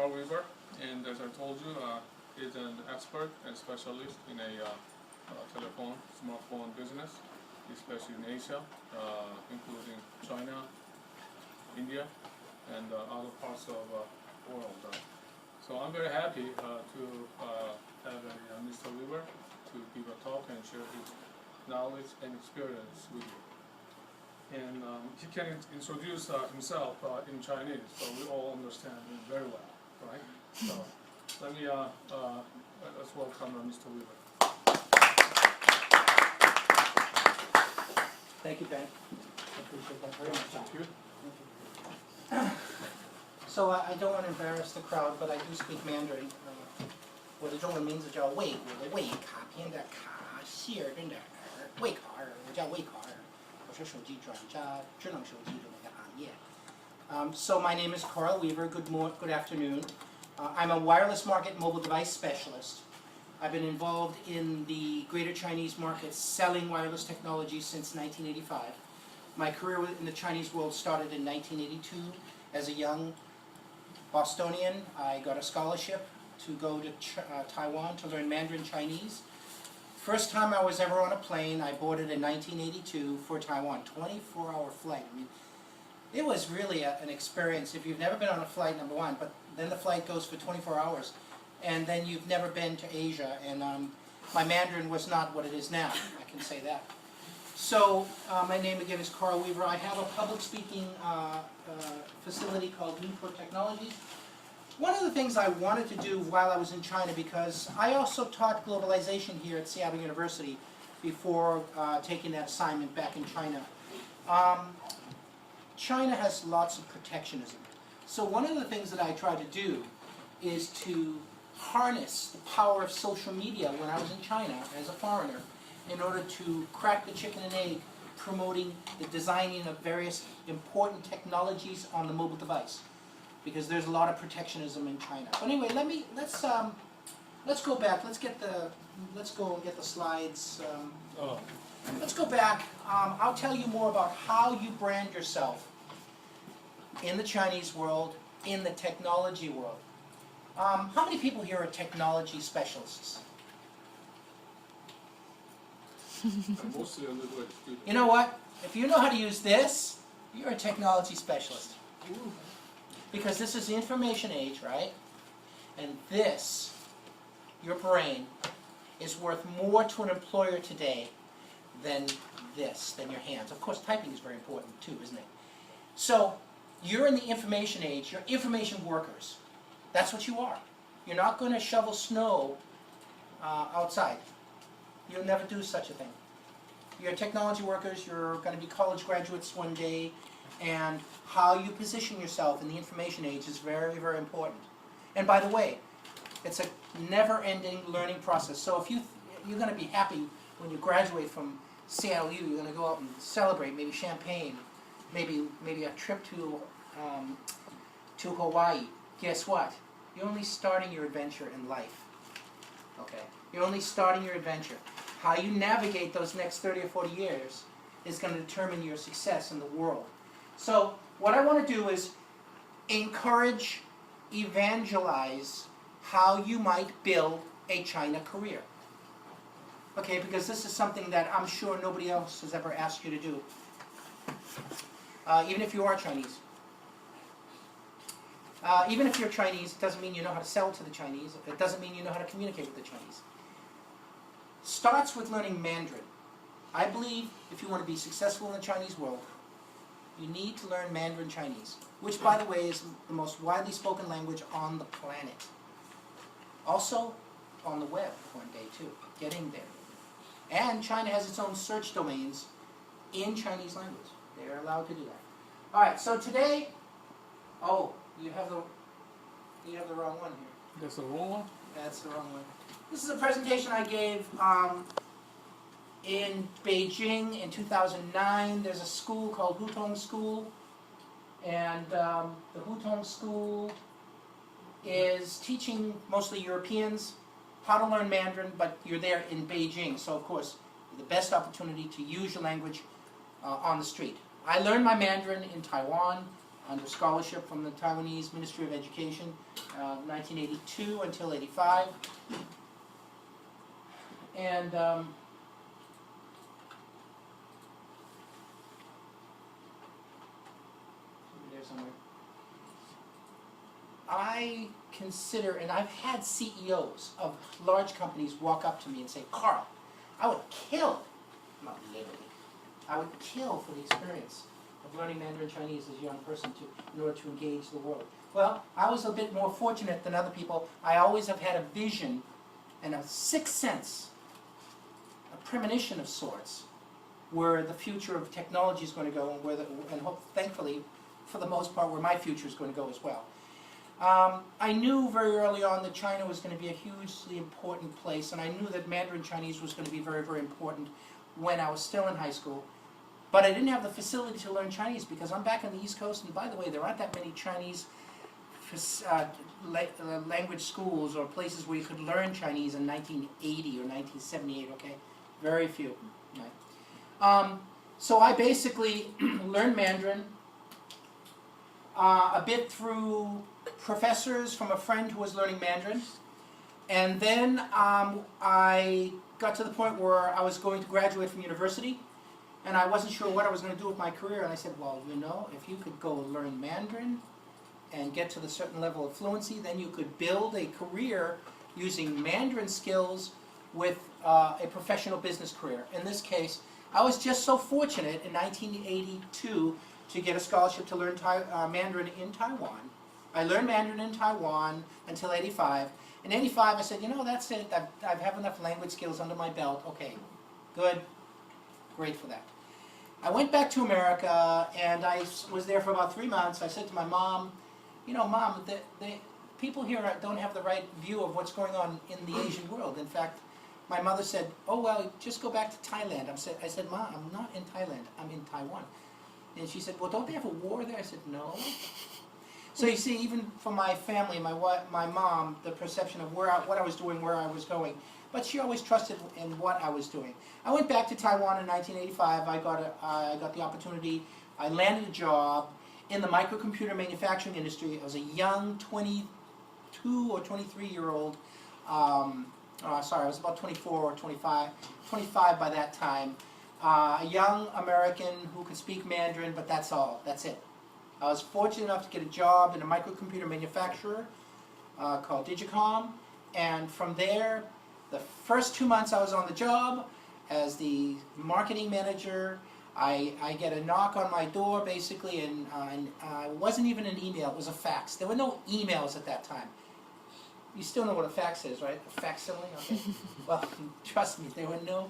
Karl Weaver, and as I told you, he's an expert and specialist in a smartphone business, especially in Asia, including China, India, and other parts of the world. So I'm very happy to have Mr. Weaver to give a talk and share his knowledge and experience with you. And he can introduce himself in Chinese, so we all understand him very well, right? So let's welcome Mr. Weaver. Thank you, Ben. I appreciate that very much. Thank you. So I don't want to embarrass the crowd, but I do speak Mandarin. 我的中文名字叫魏，我的魏，卡片的卡，希尔顿的尔，魏卡尔，我叫魏卡尔。我是手机专家，智能手机的那个行业。So my name is Karl Weaver. Good afternoon. I'm a wireless market mobile device specialist. I've been involved in the greater Chinese market selling wireless technology since 1985. My career in the Chinese world started in 1982 as a young Bostonian. I got a scholarship to go to Taiwan to learn Mandarin Chinese. First time I was ever on a plane, I boarded in 1982 for Taiwan, 24-hour flight. I mean, it was really an experience. If you've never been on a flight, number one, but then the flight goes for 24 hours, and then you've never been to Asia, and my Mandarin was not what it is now, I can say that. So, my name again is Karl Weaver. I have a public speaking facility called Newport Technologies. One of the things I wanted to do while I was in China, because I also taught globalization here at Seattle University before taking that assignment back in China. China has lots of protectionism. So one of the things that I try to do is to harness the power of social media when I was in China as a foreigner in order to crack the chicken and egg promoting the designing of various important technologies on the mobile device, because there's a lot of protectionism in China. But anyway, let's go back. Let's go and get the slides. Let's go back. I'll tell you more about how you brand yourself in the Chinese world, in the technology world. How many people here are technology specialists? Mostly undergraduate students. You know what? If you know how to use this, you're a technology specialist. Because this is the information age, right? And this, your brain, is worth more to an employer today than this, than your hands. Of course, typing is very important too, isn't it? So, you're in the information age, you're information workers. That's what you are. You're not going to shovel snow outside. You'll never do such a thing. You're technology workers, you're going to be college graduates one day, and how you position yourself in the information age is very, very important. And by the way, it's a never-ending learning process. So if you're going to be happy when you graduate from Seattle U, you're going to go out and celebrate, maybe champagne, maybe a trip to Hawaii. Guess what? You're only starting your adventure in life. Okay? You're only starting your adventure. How you navigate those next 30 or 40 years is going to determine your success in the world. So what I want to do is encourage, evangelize how you might build a China career. Okay, because this is something that I'm sure nobody else has ever asked you to do. Even if you are Chinese. Even if you're Chinese, it doesn't mean you know how to sell to the Chinese. It doesn't mean you know how to communicate with the Chinese. Starts with learning Mandarin. I believe if you want to be successful in the Chinese world, you need to learn Mandarin Chinese, which, by the way, is the most widely spoken language on the planet. Also, on the web one day, too. Getting there. And China has its own search domains in Chinese language. They're allowed to do that. All right, so today, you have the wrong one here. That's the wrong one? That's the wrong one. This is a presentation I gave in Beijing in 2009. There's a school called Hutong School, and the Hutong School is teaching mostly Europeans how to learn Mandarin, but you're there in Beijing, so of course the best opportunity to use your language on the street. I learned my Mandarin in Taiwan. under scholarship from the Taiwanese Ministry of Education, 1982 until 85. And there somewhere. I consider, and I've had CEOs of large companies walk up to me and say, Karl, I would kill, not literally, I would kill for the experience of learning Mandarin Chinese as a young person in order to engage the world. Well, I was a bit more fortunate than other people. I always have had a vision and a sixth sense, a premonition of sorts, where the future of technology is going to go, and thankfully, for the most part, where my future is going to go as well. I knew very early on that China was going to be a hugely important place, and I knew that Mandarin Chinese was going to be very, very important when I was still in high school. But I didn't have the facility to learn Chinese because I'm back on the East Coast, and by the way, there aren't that many Chinese language schools or places where you could learn Chinese in 1980 or 1978, okay? Very few. Right? So I basically learned Mandarin a bit through professors from a friend who was learning Mandarin. And then I got to the point where I was going to graduate from university, and I wasn't sure what I was going to do with my career. And I said, well, you know, if you could go learn Mandarin and get to the certain level of fluency, then you could build a career using Mandarin skills with a professional business career. In this case, I was just so fortunate in 1982 to get a scholarship to learn Mandarin in Taiwan. I learned Mandarin in Taiwan until 85. In 85, I said, you know, that's it. I have enough language skills under my belt. Okay, good, great for that. I went back to America, and I was there for about 3 months. I said to my mom, you know, Mom, the people here don't have the right view of what's going on in the Asian world. In fact, my mother said, oh, well, just go back to Thailand. I said, Mom, I'm not in Thailand. I'm in Taiwan. And she said, well, don't they have a war there? I said, no. So you see, even for my family, my mom, the perception of what I was doing, where I was going, but she always trusted in what I was doing. I went back to Taiwan in 1985. I got the opportunity. I landed a job in the microcomputer manufacturing industry. I was a young 22 or 23-year-old. Sorry, I was about 24 or 25 by that time. A young American who could speak Mandarin, but that's all. That's it. I was fortunate enough to get a job in a microcomputer manufacturer called Digicom, and from there, the first 2 months I was on the job as the marketing manager, I get a knock on my door basically, and it wasn't even an email, it was a fax. There were no emails at that time. You still know what a fax is, right? A facsimile? Okay. Well, trust me, there were no...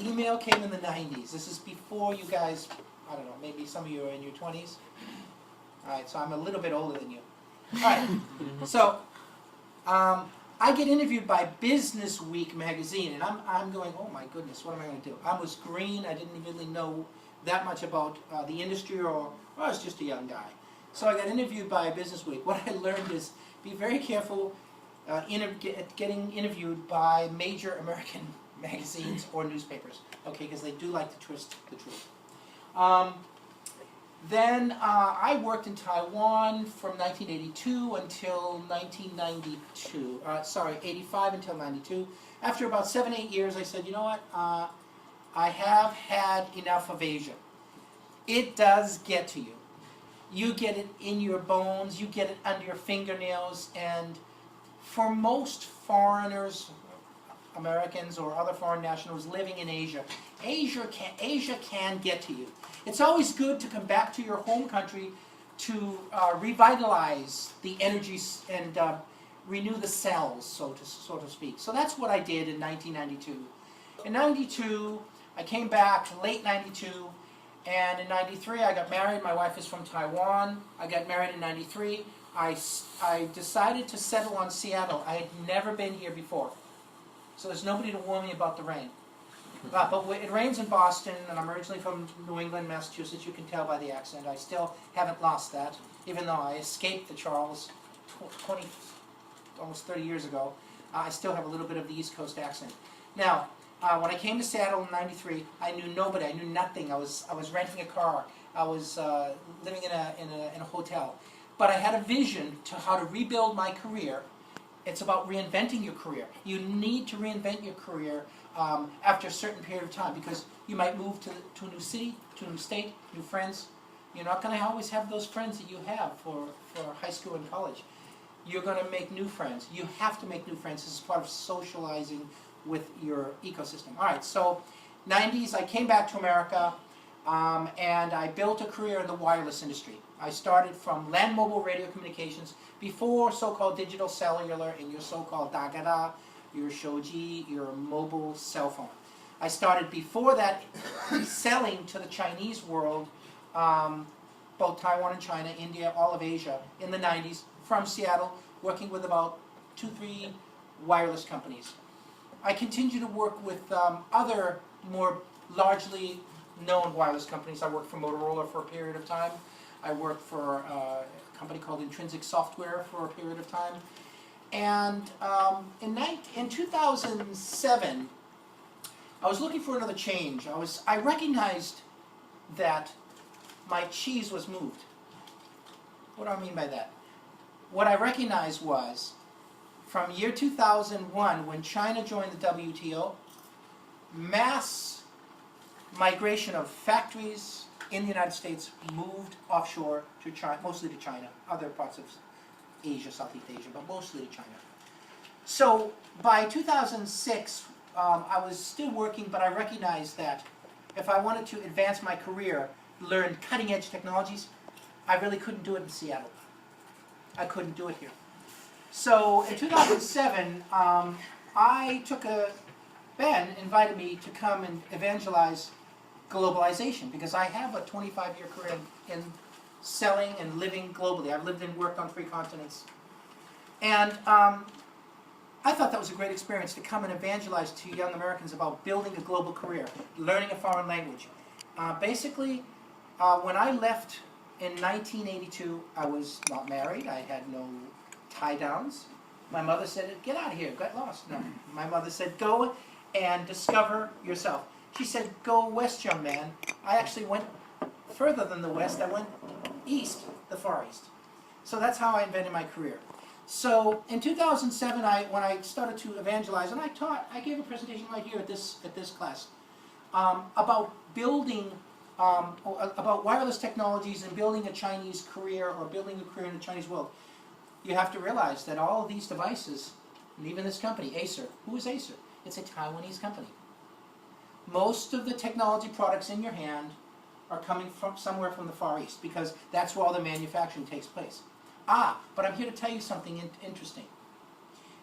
Email came in the 90s. This is before you guys, I don't know, maybe some of you are in your 20s. Alright, so I'm a little bit older than you. Alright, so I get interviewed by Business Week magazine, and I'm going, oh my goodness, what am I going to do? I was green, I didn't really know that much about the industry, or I was just a young guy. So I got interviewed by Business Week. What I learned is be very careful getting interviewed by major American magazines or newspapers, okay, because they do like to twist the truth. Then I worked in Taiwan from 1982 until 1992. 85 until 92. After about 7-8 years, I said, you know what? I have had enough of Asia. It does get to you. You get it in your bones. You get it under your fingernails. And for most foreigners, Americans or other foreign nationals living in Asia, Asia can get to you. It's always good to come back to your home country to revitalize the energies and renew the cells, so to speak. So that's what I did in 1992. In 92, I came back late 92, and in 93 I got married. My wife is from Taiwan. I got married in 93. I decided to settle on Seattle. I had never been here before. So there's nobody to warn me about the rain. But it rains in Boston, and I'm originally from New England, Massachusetts. You can tell by the accent. I still haven't lost that, even though I escaped the Charles almost 30 years ago. I still have a little bit of the East Coast accent. Now, when I came to Seattle in 93, I knew nobody. I knew nothing. I was renting a car. I was living in a hotel. But I had a vision to how to rebuild my career. It's about reinventing your career. You need to reinvent your career after a certain period of time, because you might move to a new city, to a new state, new friends. You're not going to always have those friends that you have for high school and college. You're going to make new friends. You have to make new friends. This is part of socializing with your ecosystem. All right, so 90s, I came back to America, and I built a career in the wireless industry. I started from land mobile radio communications before so-called digital cellular and your so-called dagada, your shoji, your mobile cell phone. I started before that selling to the Chinese world, both Taiwan and China, India, all of Asia, in the 90s, from Seattle, working with about 2-3 wireless companies. I continue to work with other more largely known wireless companies. I worked for Motorola for a period of time. I worked for a company called Intrinsic Software for a period of time. And in 2007, I was looking for another change. I recognized that my cheese was moved. What do I mean by that? What I recognized was, from year 2001, when China joined the WTO, mass migration of factories in the United States moved offshore to China, mostly to China, other parts of Asia, Southeast Asia, but mostly to China. So by 2006, I was still working, but I recognized that if I wanted to advance my career, learn cutting-edge technologies, I really couldn't do it in Seattle. I couldn't do it here. So in 2007, Ben invited me to come and evangelize globalization, because I have a 25-year career in selling and living globally. I've lived and worked on 3 continents. And I thought that was a great experience to come and evangelize to young Americans about building a global career, learning a foreign language. Basically, when I left in 1982, I was not married. I had no tie-downs. My mother said, get out of here, get lost. No, my mother said, go and discover yourself. She said, go west, young man. I actually went further than the west. I went east, the Far East. So that's how I invented my career. So in 2007, when I started to evangelize, and I gave a presentation right here at this class about building, about wireless technologies and building a Chinese career, or building a career in the Chinese world. You have to realize that all of these devices, and even this company, Acer, who is Acer? It's a Taiwanese company. Most of the technology products in your hand are coming from somewhere from the Far East, because that's where all the manufacturing takes place. But I'm here to tell you something interesting.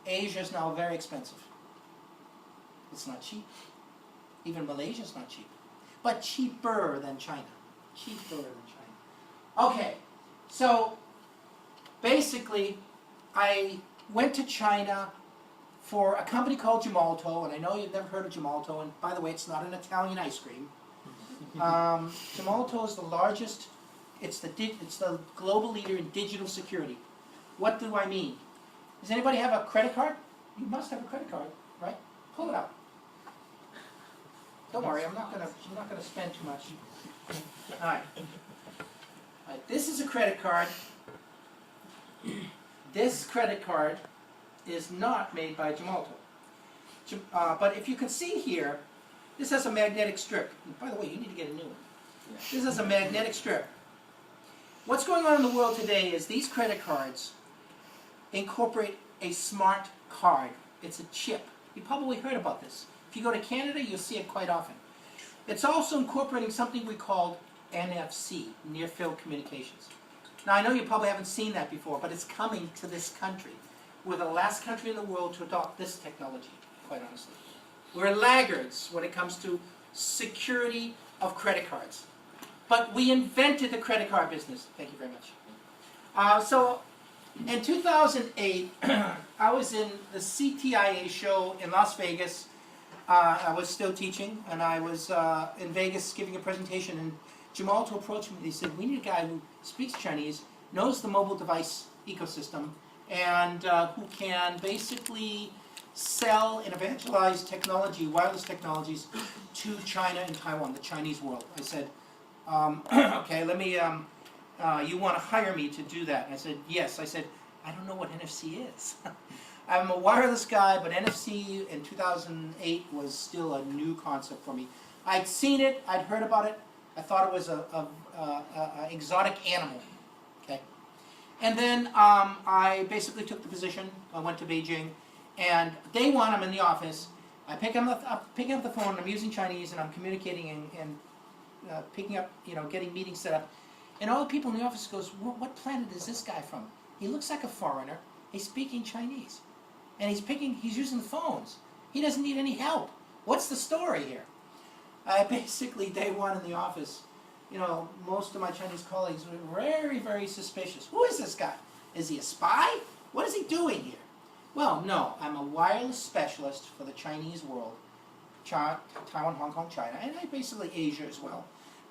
Asia is now very expensive. It's not cheap. Even Malaysia is not cheap. But cheaper than China. Cheaper than China. Okay, so basically, I went to China for a company called Gemalto, and I know you've never heard of Gemalto, and by the way, it's not an Italian ice cream. Gemalto is the largest, it's the global leader in digital security. What do I mean? Does anybody have a credit card? You must have a credit card, right? Pull it out. Don't worry, I'm not gonna spend too much. All right. This is a credit card. This credit card is not made by Gemalto. But if you can see here, this has a magnetic strip. And by the way, you need to get a new one. This has a magnetic strip. What's going on in the world today is these credit cards incorporate a smart card. It's a chip. You probably heard about this. If you go to Canada, you'll see it quite often. It's also incorporating something we call NFC, Near Field Communications. Now, I know you probably haven't seen that before, but it's coming to this country. We're the last country in the world to adopt this technology, quite honestly. We're laggards when it comes to security of credit cards. But we invented the credit card business. Thank you very much. So in 2008, I was in the CTIA show in Las Vegas. I was still teaching, and I was in Vegas giving a presentation, and Gemalto approached me. He said, we need a guy who speaks Chinese, knows the mobile device ecosystem, and who can basically sell and evangelize technology, wireless technologies, to China and Taiwan, the Chinese world. I said, Okay, let me, you want to hire me to do that? And I said, yes. I said, I don't know what NFC is. I'm a wireless guy, but NFC in 2008 was still a new concept for me. I'd seen it, I'd heard about it, I thought it was a exotic animal. Okay, and then I basically took the position. I went to Beijing, and day one I'm in the office. I picking up the phone. I'm using Chinese, and I'm communicating and picking up, getting meetings set up. And all the people in the office goes, "What planet is this guy from? He looks like a foreigner. He's speaking Chinese, and he's using the phones. He doesn't need any help. What's the story here?" I basically, day one in the office, most of my Chinese colleagues were very, very suspicious. Who is this guy? Is he a spy? What is he doing here? Well, no, I'm a wireless specialist for the Chinese world, Taiwan, Hong Kong, China, and basically Asia as well.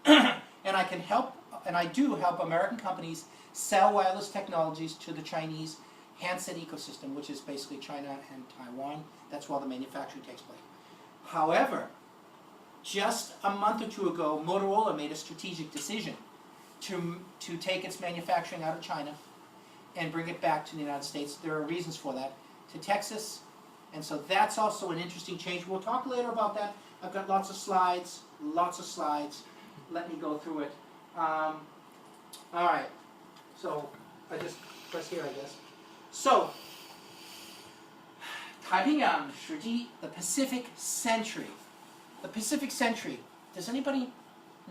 And I can help, and I do help American companies sell wireless technologies to the Chinese handset ecosystem, which is basically China and Taiwan. That's where all the manufacturing takes place. However, just a month or two ago, Motorola made a strategic decision to take its manufacturing out of China and bring it back to the United States. There are reasons for that. To Texas, and so that's also an interesting change. We'll talk later about that. I've got lots of slides, Let me go through it. All right, so I just press here, I guess. So, 太平洋时期, the Pacific Century. The Pacific Century. Does anybody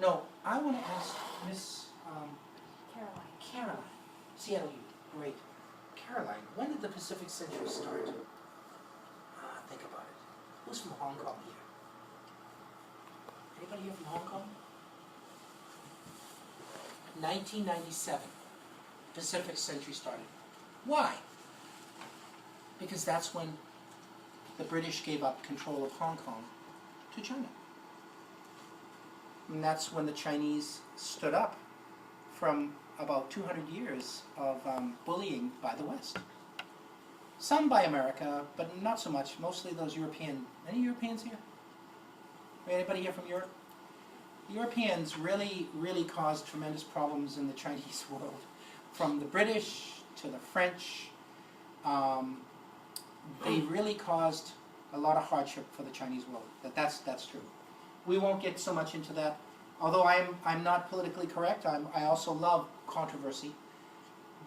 know? I want to ask Miss Caroline. Seattle U. Great. Caroline, when did the Pacific Century start? Think about it. Who's from Hong Kong here? Anybody here from Hong Kong? 1997. Pacific Century started. Why? Because that's when the British gave up control of Hong Kong to China. And that's when the Chinese stood up from about 200 years of bullying by the West. Some by America, but not so much. Mostly those European. Any Europeans here? Anybody here from Europe? Europeans really, really caused tremendous problems in the Chinese world. From the British to the French, they really caused a lot of hardship for the Chinese world. That's true. We won't get so much into that. Although I'm not politically correct, I also love controversy.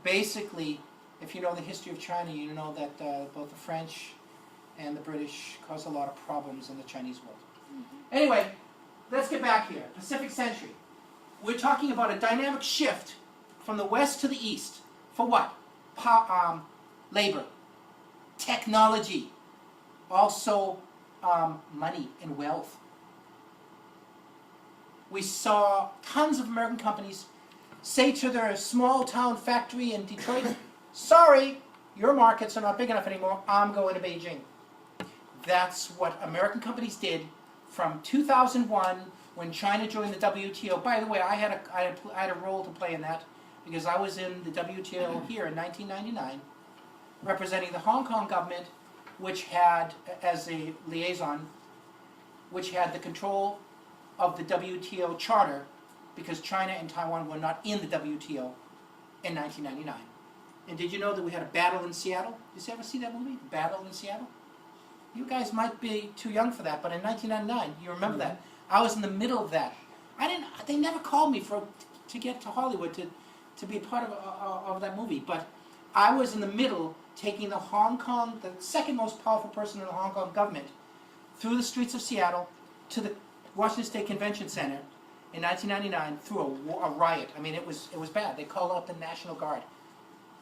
Basically, if you know the history of China, you know that both the French and the British caused a lot of problems in the Chinese world. Anyway, let's get back here. Pacific Century. We're talking about a dynamic shift from the west to the east. For what? Labor, technology, also money and wealth. We saw tons of American companies say to their small town factory in Detroit, sorry, your markets are not big enough anymore, I'm going to Beijing. That's what American companies did from 2001 when China joined the WTO. By the way, I had a role to play in that because I was in the WTO here in 1999 representing the Hong Kong government, which had, as a liaison, which had the control of the WTO charter because China and Taiwan were not in the WTO in 1999. And did you know that we had a battle in Seattle? Did you ever see that movie, Battle in Seattle? You guys might be too young for that, but in 1999, you remember that. I was in the middle of that. They never called me to get to Hollywood to be a part of that movie, but I was in the middle taking the second most powerful person in the Hong Kong government through the streets of Seattle to the Washington State Convention Center in 1999 through a riot. I mean, it was bad. They called out the National Guard.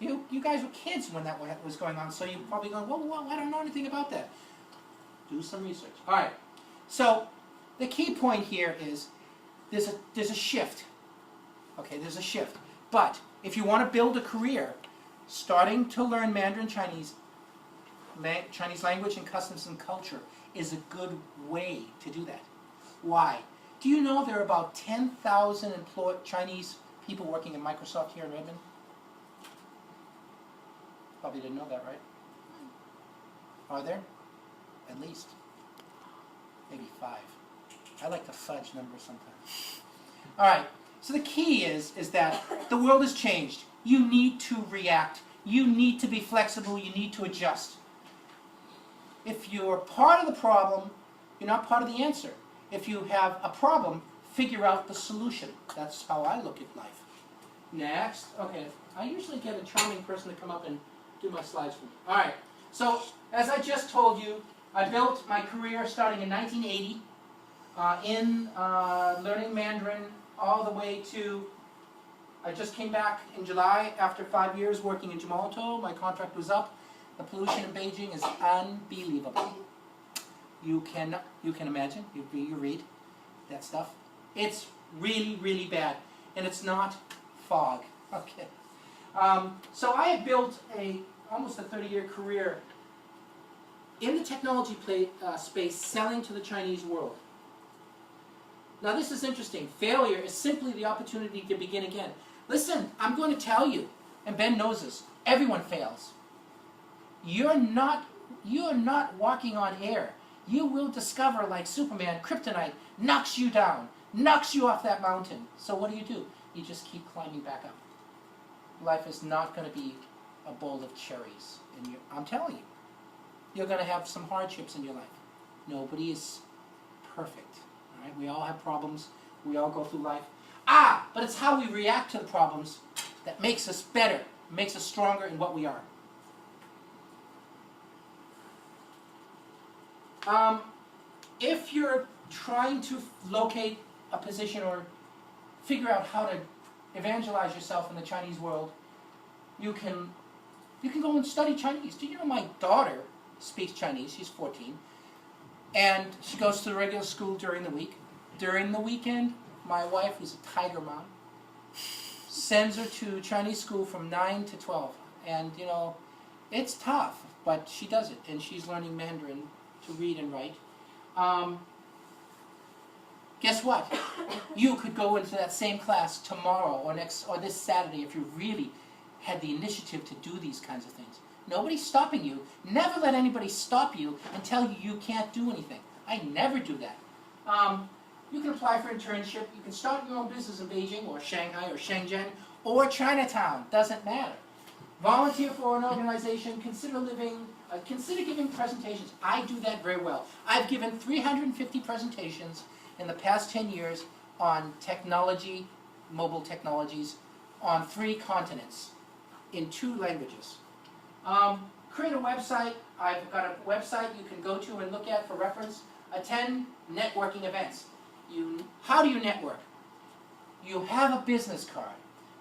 You guys were kids when that was going on, so you're probably going, well, I don't know anything about that. Do some research. All right. So the key point here is there's a shift. Okay, there's a shift. But if you want to build a career, starting to learn Mandarin Chinese, Chinese language and customs and culture is a good way to do that. Why? Do you know there are about 10,000 Chinese people working in Microsoft here in Redmond? Probably didn't know that, right? Are there? At least. Maybe 5. I like to fudge numbers sometimes. All right. So the key is that the world has changed. You need to react. You need to be flexible. You need to adjust. If you're part of the problem, you're not part of the answer. If you have a problem, figure out the solution. That's how I look at life. Next. Okay, I usually get a charming person to come up and do my slides for me. All right. So, as I just told you, I built my career starting in 1980 in learning Mandarin all the way to, I just came back in July after 5 years working in Jumonto. My contract was up. The pollution in Beijing is unbelievable. You can imagine, you read that stuff. It's really, really bad. And it's not fog. Okay. So I have built almost a 30-year career in the technology space selling to the Chinese world. Now this is interesting. Failure is simply the opportunity to begin again. Listen, I'm going to tell you, and Ben knows this, everyone fails. You're not walking on air. You will discover, like Superman, kryptonite knocks you down, knocks you off that mountain. So what do? You just keep climbing back up. Life is not going to be a bowl of cherries. And I'm telling you, you're going to have some hardships in your life. Nobody is perfect. All right? We all have problems. We all go through life. But it's how we react to the problems that makes us better, makes us stronger in what we are. If you're trying to locate a position or figure out how to evangelize yourself in the Chinese world, you can go and study Chinese. Do you know my daughter speaks Chinese? She's 14. And she goes to the regular school during the week. During the weekend, my wife, who's a tiger mom, sends her to Chinese school from 9 to 12. And, you know, it's tough, but she does it. And she's learning Mandarin to read and write. Guess what? You could go into that same class tomorrow or this Saturday if you really had the initiative to do these kinds of things. Nobody's stopping you. Never let anybody stop you and tell you you can't do anything. I never do that. You can apply for internship. You can start your own business in Beijing or Shanghai or Shenzhen or Chinatown. Doesn't matter. Volunteer for an organization. Consider giving presentations. I do that very well. I've given 350 presentations in the past 10 years on technology, mobile technologies, on 3 continents, in 2 languages. Create a website. I've got a website you can go to and look at for reference. Attend networking events. How do you network? You have a business card.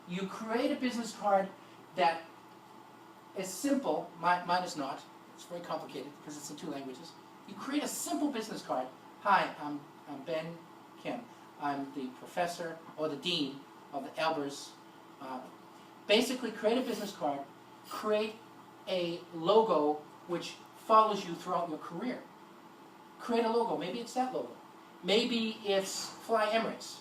You create a business card that is simple. Mine is not. It's very complicated because it's in 2 languages. You create a simple business card. Hi, I'm Ben Kim. I'm the professor or the dean of the Albers. Basically, create a business card. Create a logo which follows you throughout your career. Create a logo. Maybe it's that logo. Maybe it's Fly Emirates.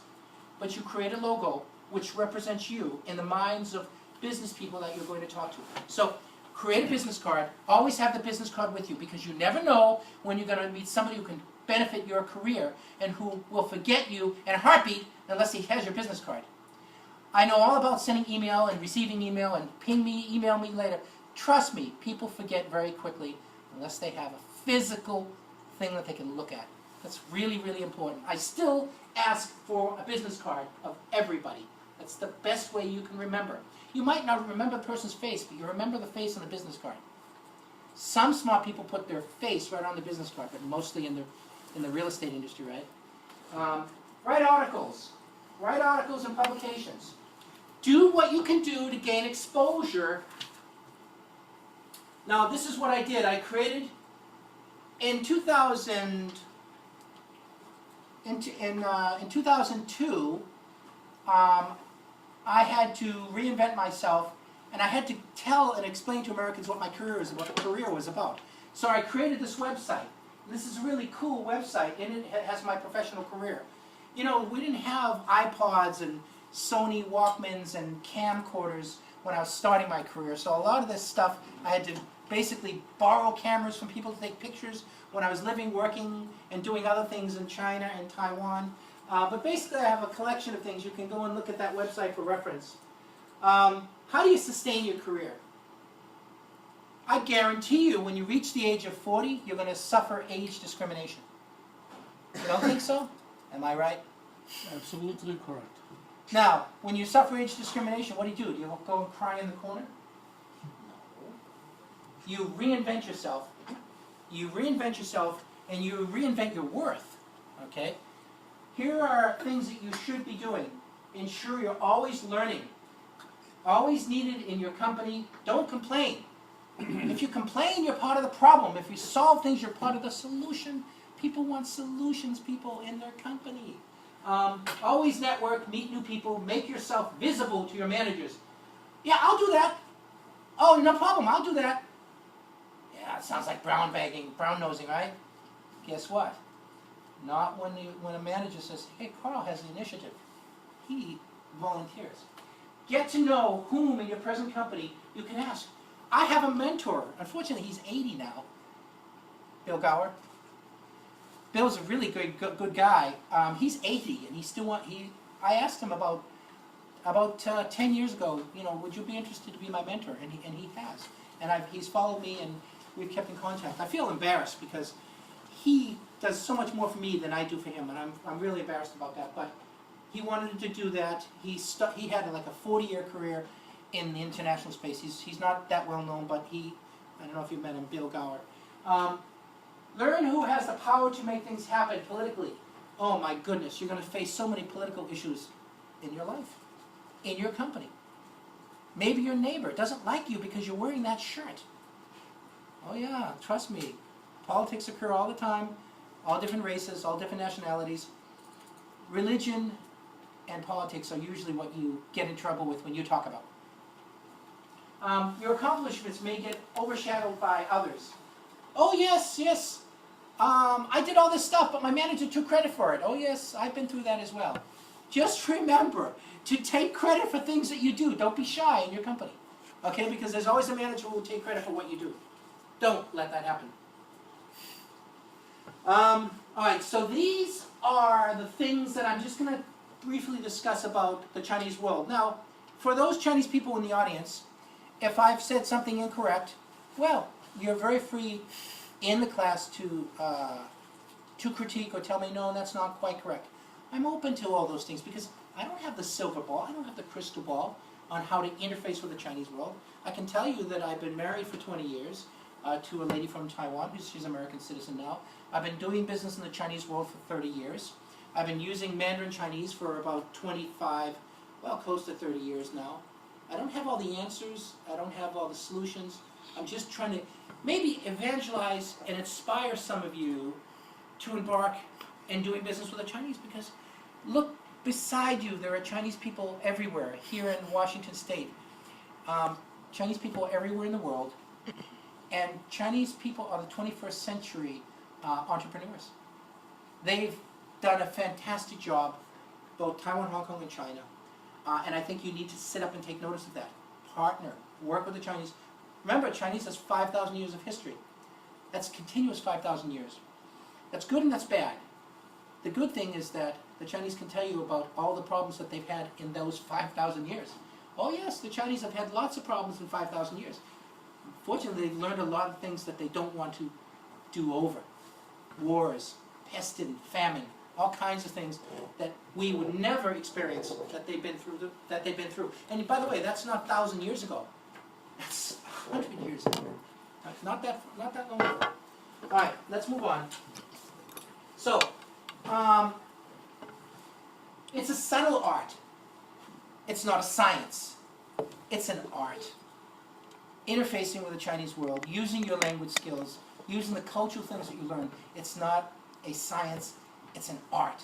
But you create a logo which represents you in the minds of business people that you're going to talk to. So create a business card. Always have the business card with you because you never know when you're going to meet somebody who can benefit your career and who will forget you in a heartbeat unless he has your business card. I know all about sending email and receiving email and ping me, email me later. Trust me, people forget very quickly unless they have a physical thing that they can look at. That's really, really important. I still ask for a business card of everybody. That's the best way you can remember. You might not remember the person's face, but you remember the face on the business card. Some smart people put their face right on the business card, but mostly in the real estate industry, right? Write articles. Write articles and publications. Do what you can do to gain exposure. Now, this is what I did. I created in 2000. In 2002, I had to reinvent myself, and I had to tell and explain to Americans what my career was about. So I created this website. This is a really cool website, and it has my professional career. You know, we didn't have iPods and Sony Walkmans and camcorders when I was starting my career, so a lot of this stuff I had to basically borrow cameras from people to take pictures when I was living, working, and doing other things in China and Taiwan. But basically I have a collection of things. You can go and look at that website for reference. How do you sustain your career? I guarantee you when you reach the age of 40, you're going to suffer age discrimination. You don't think so? Am I right? Absolutely correct. Now, when you suffer age discrimination, what do? Do you go and cry in the corner? No. You reinvent yourself. You reinvent yourself and you reinvent your worth. Okay? Here are things that you should be doing. Ensure you're always learning. Always needed in your company. Don't complain. If you complain, you're part of the problem. If you solve things, you're part of the solution. People want solutions, people in their company. Always network, meet new people, make yourself visible to your managers. Yeah, I'll do that. Oh, no problem, I'll do that. Yeah, it sounds like brown nosing, right? Guess what? Not when a manager says, hey, Karl has the initiative. He volunteers. Get to know whom in your present company you can ask. I have a mentor. Unfortunately, he's 80 now. Bill Gower. Bill's a really good guy. He's 80, and he still I asked him about 10 years ago, would you be interested to be my mentor? And he has. And he's followed me, and we've kept in contact. I feel embarrassed because he does so much more for me than I do for him, and I'm really embarrassed about that. But he wanted to do that. He had like a 40-year career in the international space. He's not that well known, but I don't know if you've met him, Bill Gower. Learn who has the power to make things happen politically. Oh my goodness, you're going to face so many political issues in your life, in your company. Maybe your neighbor doesn't like you because you're wearing that shirt. Oh yeah, trust me. Politics occur all the time, all different races, all different nationalities. Religion and politics are usually what you get in trouble with when you talk about. Your accomplishments may get overshadowed by others. Oh yes, yes. I did all this stuff, but my manager took credit for it. Oh yes, I've been through that as well. Just remember to take credit for things that you do. Don't be shy in your company. Okay, because there's always a manager who will take credit for what you do. Don't let that happen. Alright, so these are the things that I'm just going to briefly discuss about the Chinese world. Now, for those Chinese people in the audience, if I've said something incorrect, well, you're very free in the class to critique or tell me, no, that's not quite correct. I'm open to all those things because I don't have the silver ball, I don't have the crystal ball on how to interface with the Chinese world. I can tell you that I've been married for 20 years to a lady from Taiwan, she's an American citizen now. I've been doing business in the Chinese world for 30 years. I've been using Mandarin Chinese for about 25, well, close to 30 years now. I don't have all the answers, I don't have all the solutions. I'm just trying to maybe evangelize and inspire some of you to embark in doing business with the Chinese, because look beside you, there are Chinese people everywhere, here in Washington State. Chinese people everywhere in the world, and Chinese people are the 21st century entrepreneurs. They've done a fantastic job, both Taiwan, Hong Kong, and China, and I think you need to sit up and take notice of that. Partner, work with the Chinese. Remember, Chinese has 5,000 years of history. That's continuous 5,000 years. That's good and that's bad. The good thing is that the Chinese can tell you about all the problems that they've had in those 5,000 years. Oh yes, the Chinese have had lots of problems in 5,000 years. Fortunately, they've learned a lot of things that they don't want to do over. Wars, pest and famine, all kinds of things that we would never experience that they've been through. And by the way, that's not 1,000 years ago. That's 100 years ago. Not that long ago. All right, let's move on. So, it's a subtle art. It's not a science. It's an art. Interfacing with the Chinese world, using your language skills, using the cultural things that you learn. It's not a science, it's an art.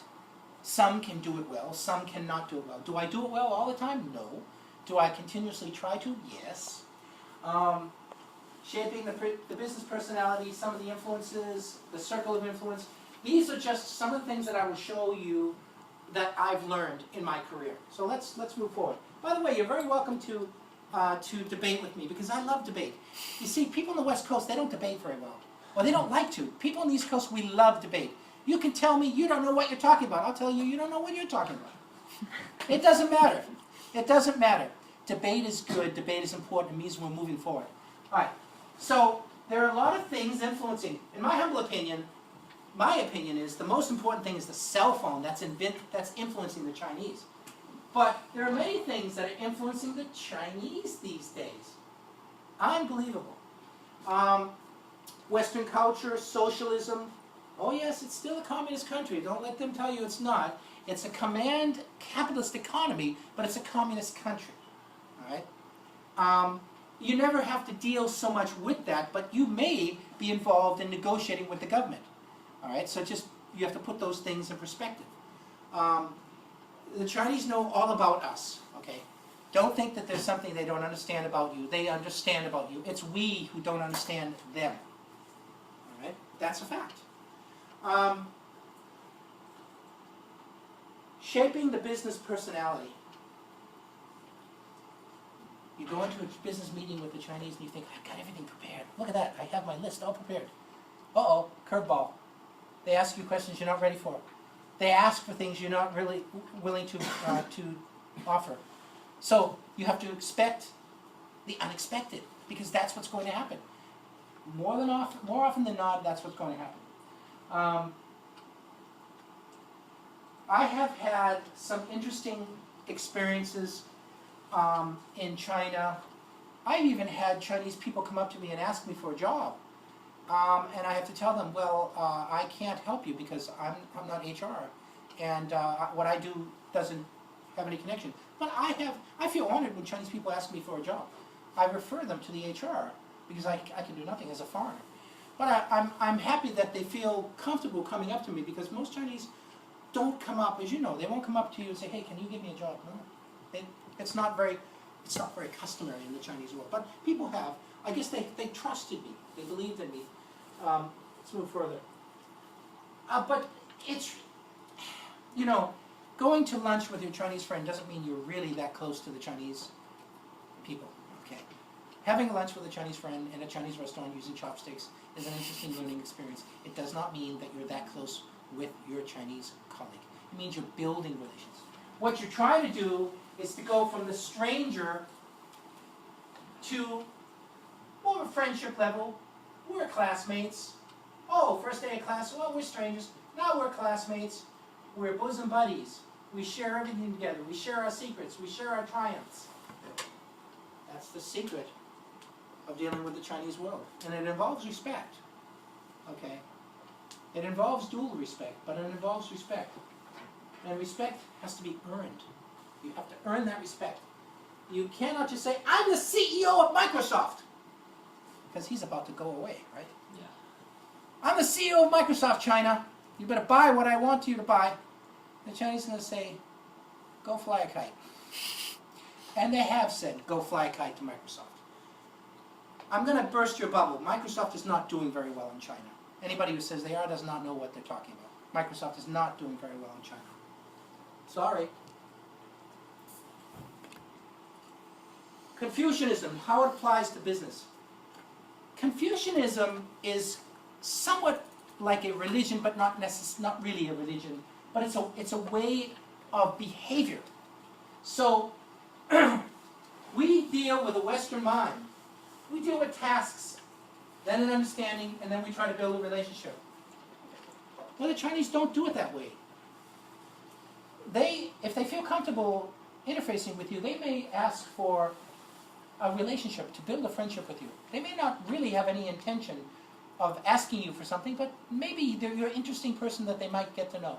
Some can do it well, some cannot do it well. Do I do it well all the time? No. Do I continuously try to? Yes. Shaping the business personality, some of the influences, the circle of influence. These are just some of the things that I will show you that I've learned in my career. So let's move forward. By the way, you're very welcome to debate with me, because I love debate. You see, people on the West Coast, they don't debate very well. Or they don't like to. People on the East Coast, we love debate. You can tell me you don't know what you're talking about. I'll tell you you don't know what you're talking about. It doesn't matter. It doesn't matter. Debate is good. Debate is important. It means we're moving forward. All right. So there are a lot of things influencing. In my humble opinion, my opinion is the most important thing is the cell phone that's influencing the Chinese. But there are many things that are influencing the Chinese these days. Unbelievable. Western culture, socialism. Oh yes, it's still a communist country. Don't let them tell you it's not. It's a command capitalist economy, but it's a communist country. All right? You never have to deal so much with that, but you may be involved in negotiating with the government. All right? So just, you have to put those things in perspective. The Chinese know all about us, okay? Don't think that there's something they don't understand about you. They understand about you. It's we who don't understand them. All right? That's a fact. Shaping the business personality. You go into a business meeting with the Chinese and you think, I've got everything prepared. Look at that, I have my list all prepared. Uh-oh, curveball. They ask you questions you're not ready for. They ask for things you're not really willing to offer. So you have to expect the unexpected, because that's what's going to happen. More often than not, that's what's going to happen. I have had some interesting experiences in China. I've even had Chinese people come up to me and ask me for a job. And I have to tell them, well, I can't help you because I'm not HR. And what I do doesn't have any connection. But I feel honored when Chinese people ask me for a job. I refer them to the HR because I can do nothing as a foreigner. But I'm happy that they feel comfortable coming up to me, because most Chinese don't come up, as you know, they won't come up to you and say, hey, can you give me a job? No. It's not very customary in the Chinese world. But people have. I guess they trusted me. They believed in me. Let's move further. But it's, you know, going to lunch with your Chinese friend doesn't mean you're really that close to the Chinese people. Okay. Having lunch with a Chinese friend in a Chinese restaurant using chopsticks is an interesting learning experience. It does not mean that you're that close with your Chinese colleague. It means you're building relations. What you're trying to do is to go from the stranger to more of a friendship level. We're classmates. Oh, first day of class, well, we're strangers. Now we're classmates. We're bosom buddies. We share everything together. We share our secrets. We share our triumphs. That's the secret of dealing with the Chinese world. And it involves respect. Okay? It involves dual respect, but it involves respect. And respect has to be earned. You have to earn that respect. You cannot just say, I'm the CEO of Microsoft. Because he's about to go away, right? Yeah. I'm the CEO of Microsoft, China. You better buy what I want you to buy. The Chinese are going to say, go fly a kite. And they have said, go fly a kite to Microsoft. I'm going to burst your bubble. Microsoft is not doing very well in China. Anybody who says they are does not know what they're talking about. Microsoft is not doing very well in China. Sorry. Confucianism, how it applies to business. Confucianism is somewhat like a religion, but not really a religion. But it's a way of behavior. So we deal with a Western mind. We deal with tasks, then an understanding, and then we try to build a relationship. Well, the Chinese don't do it that way. If they feel comfortable interfacing with you, they may ask for a relationship, to build a friendship with you. They may not really have any intention of asking you for something, but maybe you're an interesting person that they might get to know.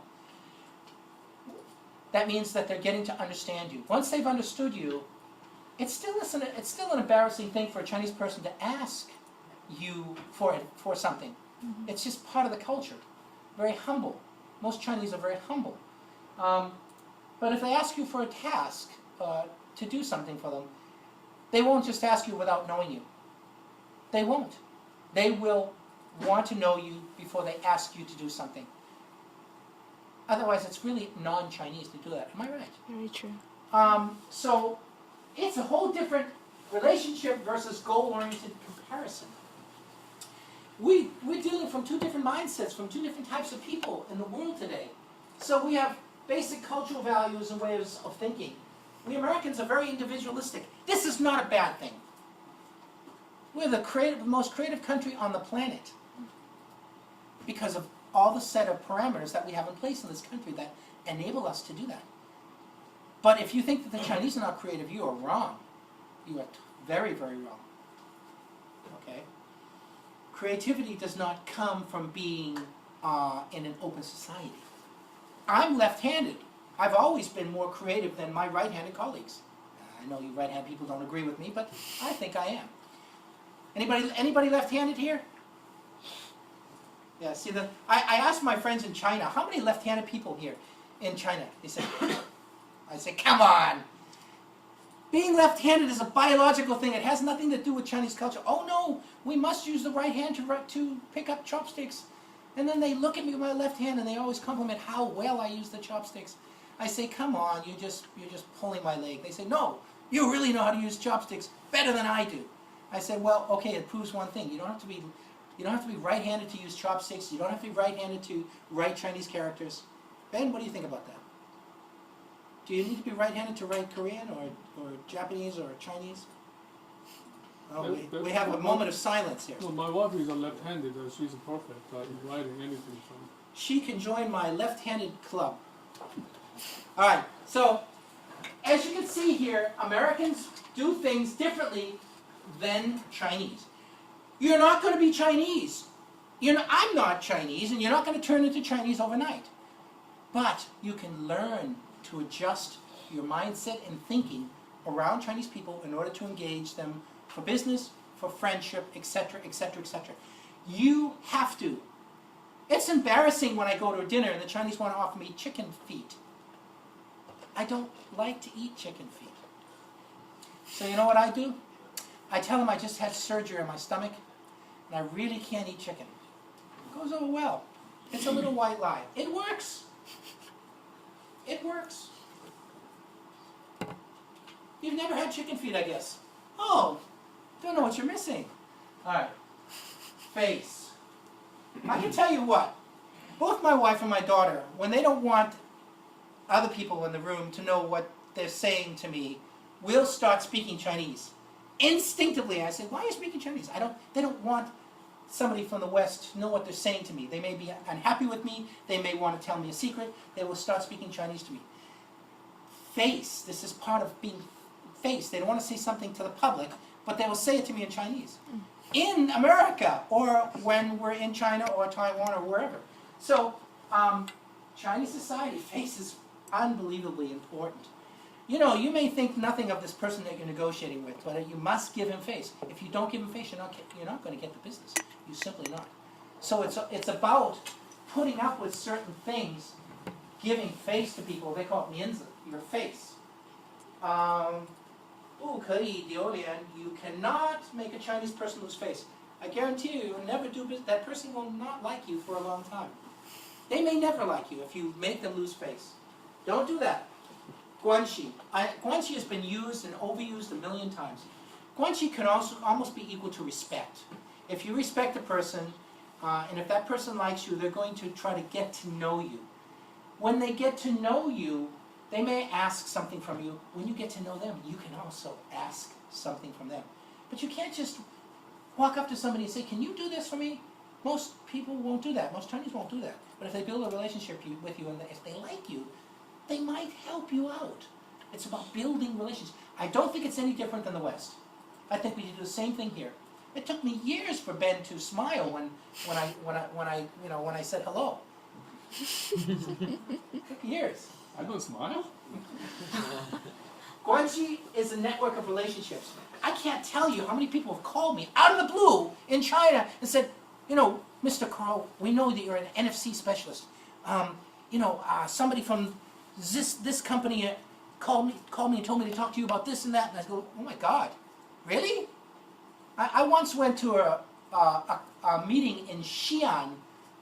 That means that they're getting to understand you. Once they've understood you, it's still an embarrassing thing for a Chinese person to ask you for something. Mm-hmm. It's just part of the culture. Very humble. Most Chinese are very humble. But if they ask you for a task, to do something for them, they won't just ask you without knowing you. They won't. They will want to know you before they ask you to do something. Otherwise, it's really non-Chinese to do that. Am I right? Very true. So it's a whole different relationship versus goal-oriented comparison. we're dealing from two different mindsets, from two different types of people in the world today. So we have basic cultural values and ways of thinking. We Americans are very individualistic. This is not a bad thing. We're the most creative country on the planet because of all the set of parameters that we have in place in this country that enable us to do that. But if you think that the Chinese are not creative, you are wrong. You are very, very wrong. Okay? Creativity does not come from being in an open society. I'm left-handed. I've always been more creative than my right-handed colleagues. I know you right-handed people don't agree with me, but I think I am. Anybody left-handed here? Yeah, see, I asked my friends in China, how many left-handed people here in China? They said, I said, come on. Being left-handed is a biological thing. It has nothing to do with Chinese culture. Oh no, we must use the right hand to pick up chopsticks. And then they look at me with my left hand and they always compliment how well I use the chopsticks. I say, come on, you're just pulling my leg. They say, no, you really know how to use chopsticks better than I do. I said, well, okay, it proves one thing. You don't have to be right-handed to use chopsticks. You don't have to be right-handed to write Chinese characters. Ben, what do you think about that? Do you need to be right-handed to write Korean or Japanese or Chinese? Oh, we have a moment of silence here. No, my wife is a left-handed, and she's perfect in writing anything. So. She can join my left-handed club. All right, so as you can see here, Americans do things differently than Chinese. You're not going to be Chinese. I'm not Chinese, and you're not going to turn into Chinese overnight. But you can learn to adjust your mindset and thinking around Chinese people in order to engage them for business, for friendship, etc., etc., etc. You have to. It's embarrassing when I go to a dinner and the Chinese want to offer me chicken feet. I don't like to eat chicken feet. So you know what I do? I tell them I just had surgery on my stomach and I really can't eat chicken. It goes over well. It's a little white lie. It works. It works. You've never had chicken feet, I guess. Oh, don't know what you're missing. All right. Face. I can tell you what. Both my wife and my daughter, when they don't want other people in the room to know what they're saying to me, will start speaking Chinese. Instinctively, I say, why are you speaking Chinese? They don't want somebody from the West to know what they're saying to me. They may be unhappy with me. They may want to tell me a secret. They will start speaking Chinese to me. Face. This is part of being face. They don't want to say something to the public, but they will say it to me in Chinese. In America, or when we're in China or Taiwan or wherever. So, Chinese society, face is unbelievably important. You know, you may think nothing of this person that you're negotiating with, but you must give him face. If you don't give him face, you're not going to get the business. You're simply not. So it's about putting up with certain things, giving face to people. They call it 面子, your face. 不可以丢脸. You cannot make a Chinese person lose face. I guarantee you, you'll never do business. That person will not like you for a long time. They may never like you if you make them lose face. Don't do that. 关系. 关系 has been used and overused a million times. 关系can also almost be equal to respect. If you respect a person, and if that person likes you, they're going to try to get to know you. When they get to know you, they may ask something from you. When you get to know them, you can also ask something from them. But you can't just walk up to somebody and say, can you do this for me? Most people won't do that. Most Chinese won't do that. But if they build a relationship with you and if they like you, they might help you out. It's about building relationships. I don't think it's any different than the West. I think we do the same thing here. It took me years for Ben to smile when I said hello. It took years. I don't smile. 关系 is a network of relationships. I can't tell you how many people have called me out of the blue in China and said, you know, Mr. Karl, we know that you're an NFC specialist. Somebody from this company called me and told me to talk to you about this and that. And I go, oh my God, really? I once went to a meeting in Xi'an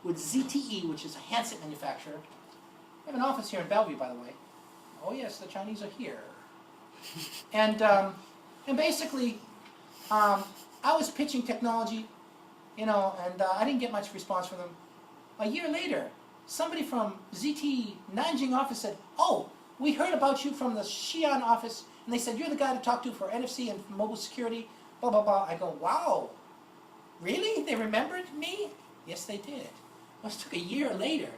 with ZTE, which is a handset manufacturer. I have an office here in Bellevue, by the way. Oh yes, the Chinese are here. And basically, I was pitching technology you know, and I didn't get much response from them. A year later, somebody from ZT Nanjing office said, "Oh, we heard about you from the Xi'an office, and they said you're the guy to talk to for NFC and mobile security, blah, blah, blah." I go, "Wow, really? They remembered me?" Yes, they did. It must took a year later,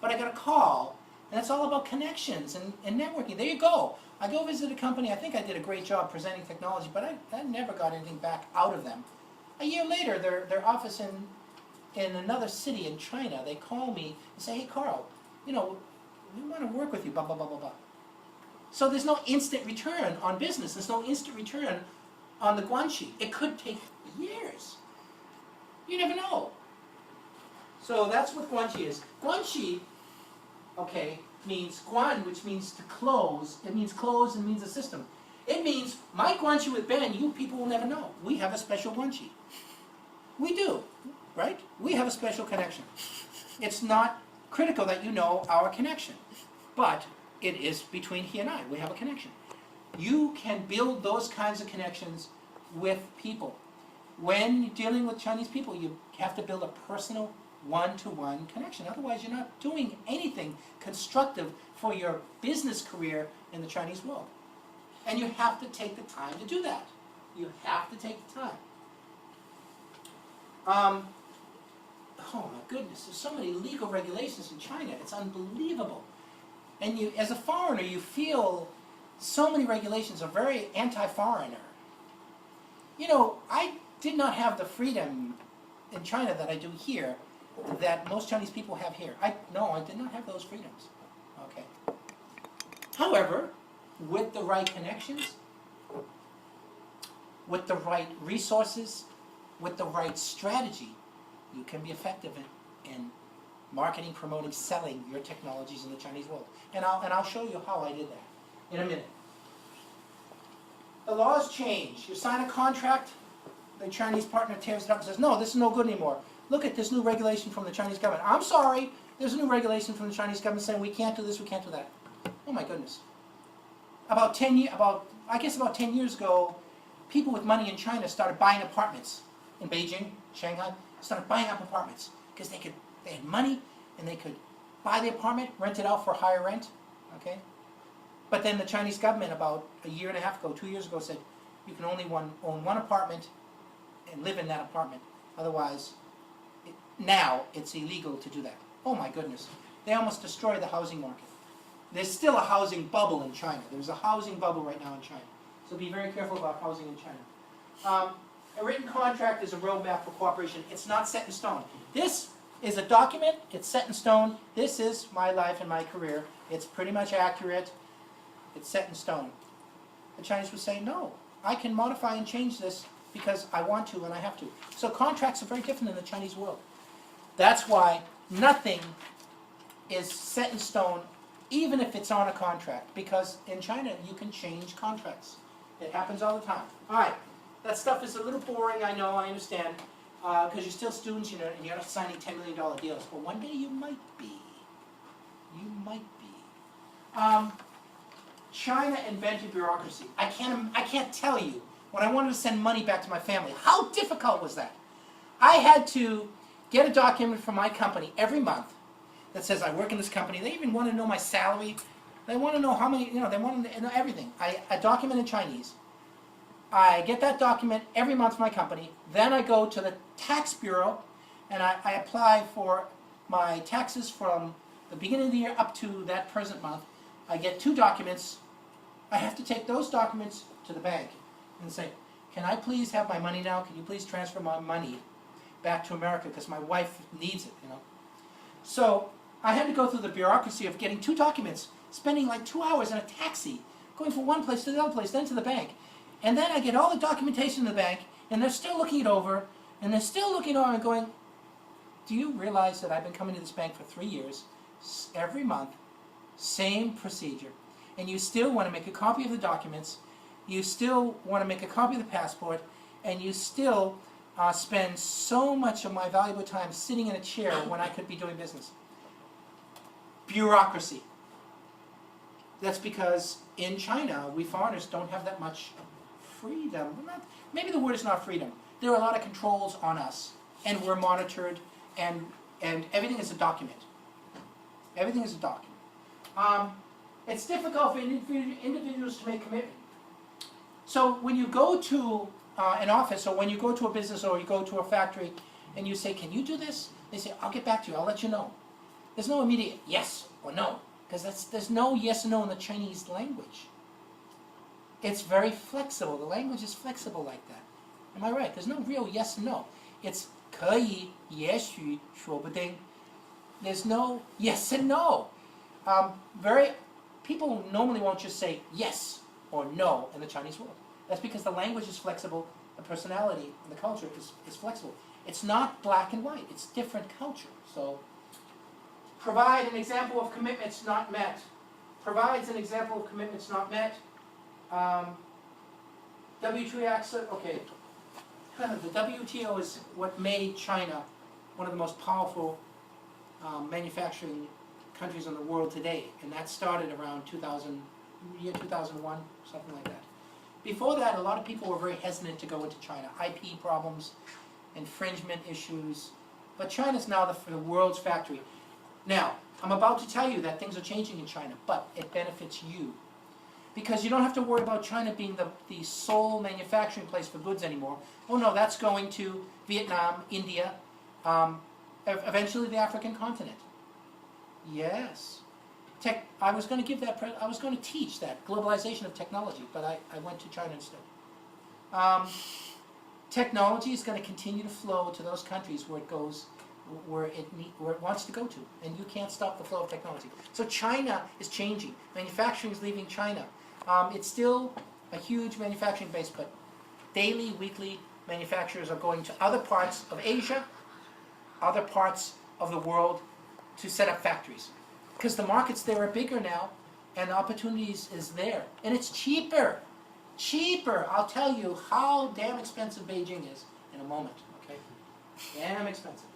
but I got a call, and it's all about connections and networking. There you go. I go visit a company. I think I did a great job presenting technology, but I never got anything back out of them. A year later, their office in another city in China, they call me and say, "Hey, Karl, you know, we want to work with you, blah, blah, blah, blah, blah." So there's no instant return on business. There's no instant return on the guanxi. It could take years. You never know. So that's what guanxi is. Guanxi, okay, means guan, which means to close. It means close and means a system. It means my guanxi with Ben, you people will never know. We have a special guanxi. We do, right? We have a special connection. It's not critical that you know our connection, but it is between he and I. We have a connection. You can build those kinds of connections with people. When you're dealing with Chinese people, you have to build a personal one-to-one connection. Otherwise, you're not doing anything constructive for your business career in the Chinese world. And you have to take the time to do that. You have to take the time. Oh my goodness, there's so many legal regulations in China. It's unbelievable. And you, as a foreigner, you feel so many regulations are very anti-foreigner. You know, I did not have the freedom in China that I do here, that most Chinese people have here. No, I did not have those freedoms. Okay. However, with the right connections, with the right resources, with the right strategy, you can be effective in marketing, promoting, selling your technologies in the Chinese world. And I'll show you how I did that in a minute. The laws change. You sign a contract, the Chinese partner tears it up and says, "No, this is no good anymore. Look at this new regulation from the Chinese government." "I'm sorry, there's a new regulation from the Chinese government saying we can't do this, we can't do that." Oh my goodness. About 10 years ago, people with money in China started buying apartments in Beijing, Shanghai, started buying up apartments because they had money and they could buy the apartment, rent it out for higher rent, okay? But then the Chinese government about a year and a half ago, 2 years ago, said you can only own one apartment and live in that apartment. Otherwise, now it's illegal to do that. Oh my goodness. They almost destroyed the housing market. There's still a housing bubble in China. There's a housing bubble right now in China. So be very careful about housing in China. A written contract is a roadmap for cooperation. It's not set in stone. This is a document. It's set in stone. This is my life and my career. It's pretty much accurate. It's set in stone. The Chinese would say, "No, I can modify and change this because I want to and I have to." So contracts are very different in the Chinese world. That's why nothing is set in stone, even if it's on a contract, because in China you can change contracts. It happens all the time. All right, that stuff is a little boring, I know, I understand, because you're still students, you know, and you're not signing $10 million deals, but one day you might be. You might be. China invented bureaucracy. I can't tell you, when I wanted to send money back to my family, how difficult was that? I had to get a document from my company every month that says I work in this company. They even want to know my salary. They want to know how many, you know, they want to know everything. A document in Chinese. I get that document every month from my company. Then I go to the tax bureau and I apply for my taxes from the beginning of the year up to that present month. I get 2 documents. I have to take those documents to the bank and say, "Can I please have my money now? Can you please transfer my money back to America because my wife needs it, you know?" So I had to go through the bureaucracy of getting 2 documents, spending like 2 hours in a taxi, going from one place to the other place, then to the bank. And then I get all the documentation in the bank, and they're still looking it over, and they're still looking it over and going, "Do you realize that I've been coming to this bank for 3 years, every month, same procedure, and you still want to make a copy of the documents, you still want to make a copy of the passport, and you still spend so much of my valuable time sitting in a chair when I could be doing business?" Bureaucracy. That's because in China, we foreigners don't have that much freedom. Maybe the word is not freedom. There are a lot of controls on us. and we're monitored, and everything is a document. Everything is a document. It's difficult for individuals to make commitment. So when you go to an office, or when you go to a business, or you go to a factory, and you say, can you do this? They say, I'll get back to you, I'll let you know. There's no immediate yes or no, because there's no yes or no in the Chinese language. It's very flexible. The language is flexible like that. Am I right? There's no real yes or no. It's 可以, 也许, 说不定. There's no yes and no. People normally won't just say yes or no in the Chinese world. That's because the language is flexible, the personality and the culture is flexible. It's not black and white. It's different culture. So, provide an example of commitments not met. Provides an example of commitments not met. WTO access, okay. The WTO is what made China one of the most powerful manufacturing countries in the world today, and that started around 2001, something like that. Before that, a lot of people were very hesitant to go into China. IP problems, infringement issues, but China's now the world's factory. Now, I'm about to tell you that things are changing in China, but it benefits you. Because you don't have to worry about China being the sole manufacturing place for goods anymore. Oh no, that's going to Vietnam, India, eventually the African continent. Yes. I was going to teach that, globalization of technology, but I went to China instead. Technology is going to continue to flow to those countries where it goes, where it wants to go to, and you can't stop the flow of technology. So China is changing. Manufacturing is leaving China. It's still a huge manufacturing base, but daily, weekly manufacturers are going to other parts of Asia, other parts of the world to set up factories. Because the markets there are bigger now, and the opportunities is there. And it's cheaper. Cheaper! I'll tell you how damn expensive Beijing is in a moment, okay? Damn expensive.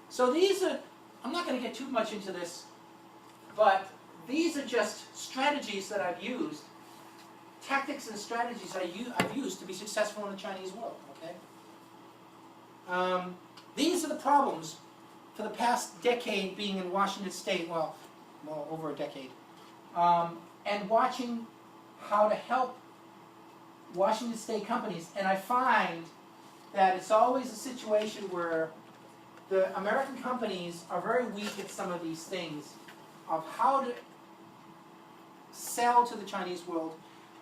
So these are, I'm not going to get too much into this, but these are just strategies that I've used, tactics and strategies I've used to be successful in the Chinese world, okay? These are the problems for the past decade being in Washington State, well over a decade, and watching how to help Washington State companies, and I find that it's always a situation where the American companies are very weak at some of these things of how to sell to the Chinese world.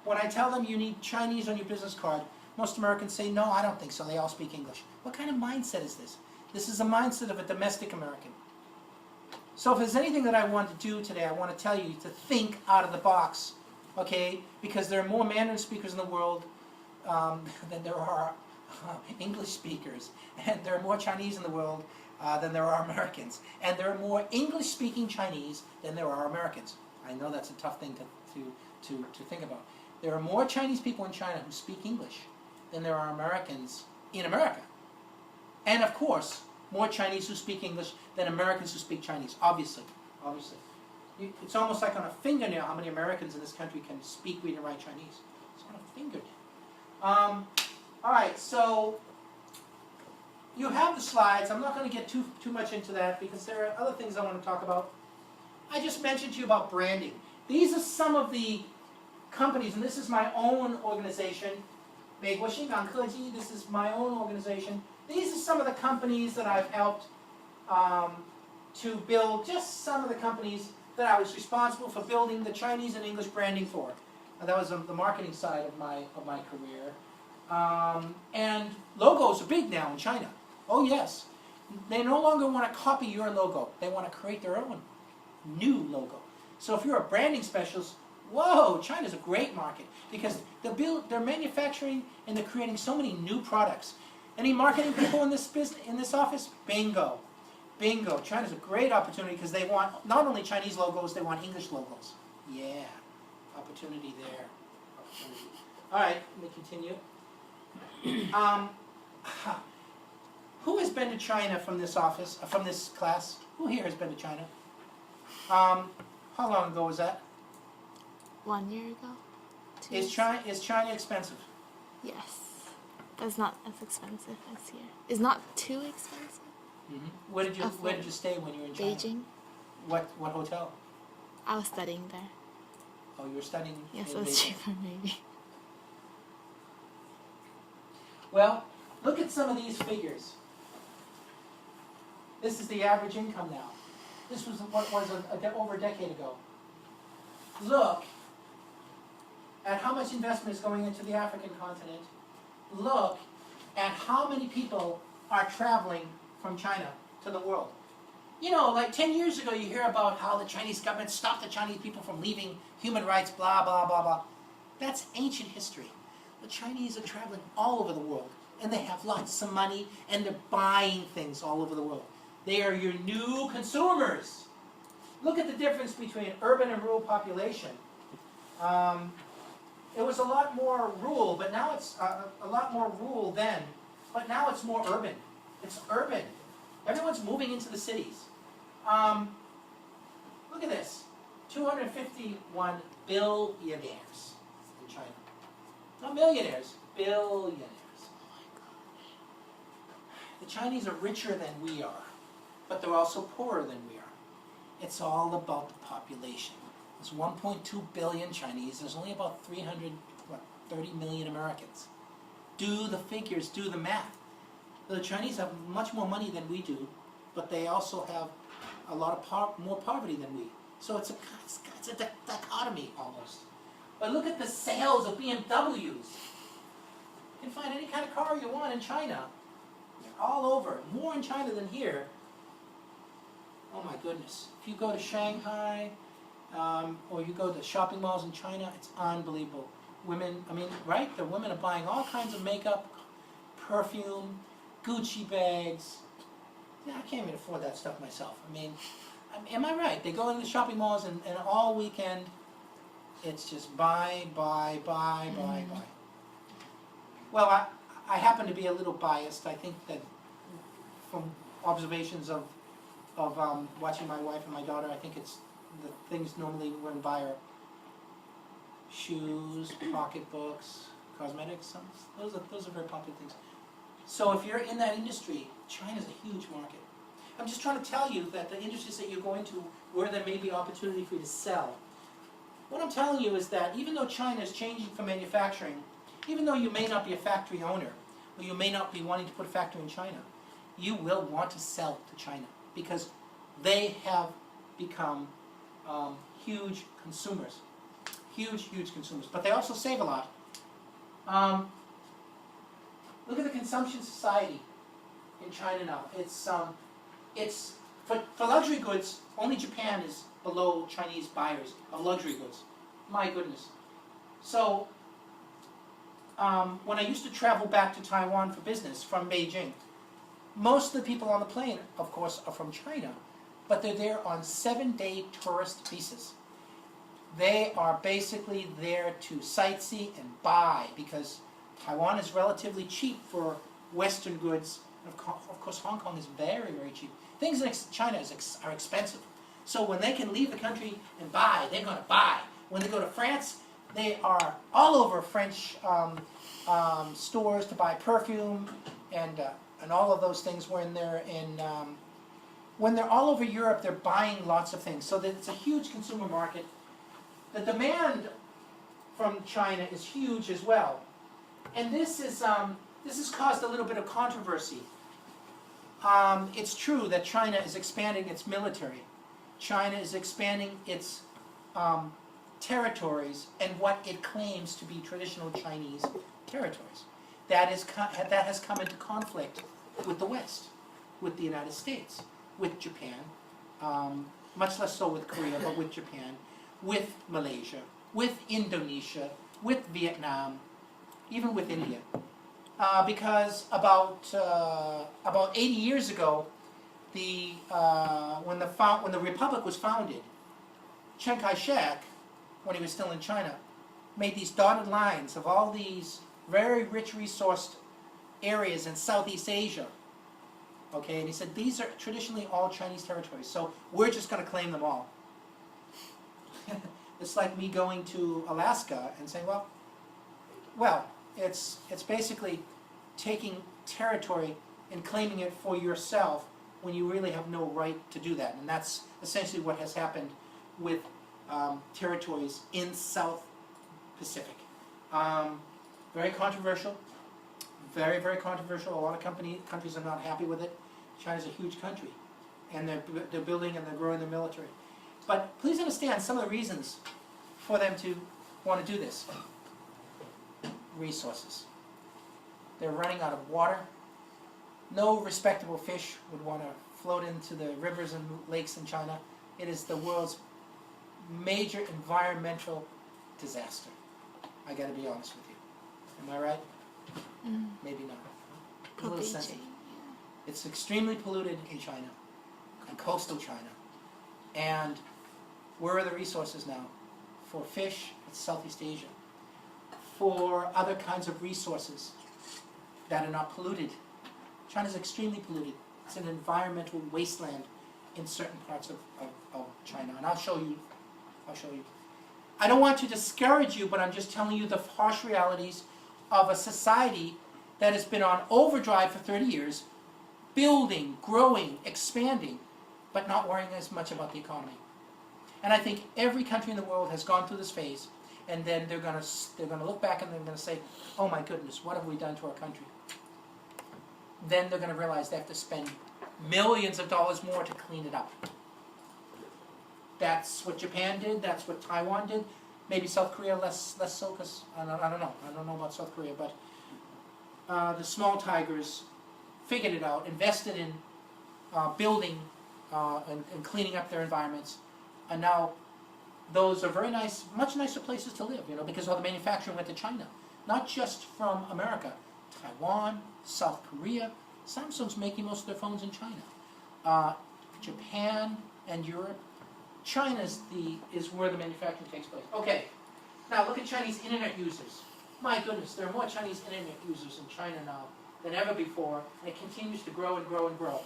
When I tell them you need Chinese on your business card, most Americans say, no, I don't think so, they all speak English. What kind of mindset is this? This is a mindset of a domestic American. So if there's anything that I want to do today, I want to tell you to think out of the box, okay? Because there are more Mandarin speakers in the world than there are English speakers. And there are more Chinese in the world than there are Americans. And there are more English-speaking Chinese than there are Americans. I know that's a tough thing to think about. There are more Chinese people in China who speak English than there are Americans in America. And of course, more Chinese who speak English than Americans who speak Chinese, obviously. It's almost like on a fingernail how many Americans in this country can speak, read, and write Chinese. It's on a fingernail. Alright, so you have the slides. I'm not going to get too much into that because there are other things I want to talk about. I just mentioned to you about branding. These are some of the companies, and this is my own organization. 美国新港科技, this is my own organization. These are some of the companies that I've helped to build, just some of the companies that I was responsible for building the Chinese and English branding for. That was the marketing side of my career. And logos are big now in China. Oh yes. They no longer want to copy your logo. They want to create their own new logo. So if you're a branding specialist, whoa, China's a great market because they're manufacturing and they're creating so many new products. Any marketing people in this office? Bingo. Bingo. China's a great opportunity because they want not only Chinese logos, they want English logos. Yeah. Opportunity there. Opportunity. All right, let me continue. Who has been to China from this office, from this class? Who here has been to China? How long ago was that? 1 year ago. Is China expensive? Yes. but it's not as expensive as here. It's not too expensive. Where did you stay when you were in China? Beijing. What hotel? I was studying there. Oh, you were studying Yeah, in so it's Beijing. cheaper maybe. Well, look at some of these figures. This is the average income now. This was what was over a decade ago. Look at how much investment is going into the African continent. Look at how many people are traveling from China to the world. You know, like 10 years ago, you hear about how the Chinese government stopped the Chinese people from leaving, human rights, blah, blah, blah, blah. That's ancient history. The Chinese are traveling all over the world, and they have lots of money, and they're buying things all over the world. They are your new consumers. Look at the difference between urban and rural population. It was a lot more rural, but now it's a lot more rural then, but now it's more urban. It's urban. Everyone's moving into the cities. Look at this. 251 billionaires in China. Not millionaires, billionaires. The Chinese are richer than we are, but they're also poorer than we are. It's all about the population. There's 1.2 billion Chinese. There's only about 30 million Americans. Do the figures, do the math. The Chinese have much more money than we do, but they also have a lot of more poverty than we. So it's a dichotomy almost. But look at the sales of BMWs. You can find any kind of car you want in China. They're all over. More in China than here. Oh my goodness. If you go to Shanghai, or you go to shopping malls in China, it's unbelievable. Women, I mean, right? The women are buying all kinds of makeup, perfume, Gucci bags. Yeah, I can't even afford that stuff myself. I mean, am I right? They go into the shopping malls and all weekend, it's just buy. Well, I happen to be a little biased. I think that from observations of watching my wife and my daughter, I think it's the things normally women buy are shoes, pocketbooks, cosmetics. Those are very popular things. So if you're in that industry, China's a huge market. I'm just trying to tell you that the industries that you're going to, where there may be opportunity for you to sell. What I'm telling you is that even though China is changing from manufacturing, even though you may not be a factory owner, or you may not be wanting to put a factory in China, you will want to sell to China because they have become huge consumers. Huge consumers. But they also save a lot. Look at the consumption society in China now. It's for luxury goods, only Japan is below Chinese buyers of luxury goods. My goodness. So when I used to travel back to Taiwan for business from Beijing, most of the people on the plane, of course, are from China, but they're there on 7-day tourist visas. They are basically there to sightsee and buy because Taiwan is relatively cheap for Western goods. Of course, Hong Kong is very, very cheap. Things in China are expensive. So when they can leave the country and buy, they're going to buy. When they go to France, they are all over French stores to buy perfume and all of those things. When they're all over Europe, they're buying lots of things. So that it's a huge consumer market. The demand from China is huge as well. And this has caused a little bit of controversy. It's true that China is expanding its military. China is expanding its territories and what it claims to be traditional Chinese territories. That has come into conflict with the West, with the United States, with Japan, much less so with Korea, but with Japan, with Malaysia, with Indonesia, with Vietnam, even with India. Because about 80 years ago, when the Republic was founded, Chiang Kai-shek, when he was still in China, made these dotted lines of all these very rich resourced areas in Southeast Asia. Okay, and he said these are traditionally all Chinese territories, so we're just going to claim them all. It's like me going to Alaska and saying, well, it's basically taking territory and claiming it for yourself when you really have no right to do that. And that's essentially what has happened with territories in South Pacific. Very controversial, very, very controversial. A lot of countries are not happy with it. China's a huge country, and they're building and they're growing their military. But please understand some of the reasons for them to want to do this. Resources. They're running out of water. No respectable fish would want to float into the rivers and lakes in China. It is the world's major environmental disaster. I got to be honest with you. Am I right? Maybe not. A little sensitive. It's extremely polluted in China, in coastal China. And where are the resources now? For fish, it's Southeast Asia. For other kinds of resources that are not polluted. China's extremely polluted. It's an environmental wasteland in certain parts of China. And I'll show you. I don't want to discourage you, but I'm just telling you the harsh realities of a society that has been on overdrive for 30 years, building, growing, expanding, but not worrying as much about the economy. And I think every country in the world has gone through this phase, and then they're going to look back and they're going to say, oh my goodness, what have we done to our country? Then they're going to realize they have to spend millions of dollars more to clean it up. That's what Japan did, that's what Taiwan did. Maybe South Korea less so, because I don't know. I don't know about South Korea, but the small tigers figured it out, invested in building and cleaning up their environments, and now those are very nice, much nicer places to live, because all the manufacturing went to China, not just from America, Taiwan, South Korea. Samsung's making most of their phones in China. Japan and Europe. China is where the manufacturing takes place. Okay, now look at Chinese internet users. My goodness, there are more Chinese internet users in China now than ever before, and it continues to grow and grow and grow.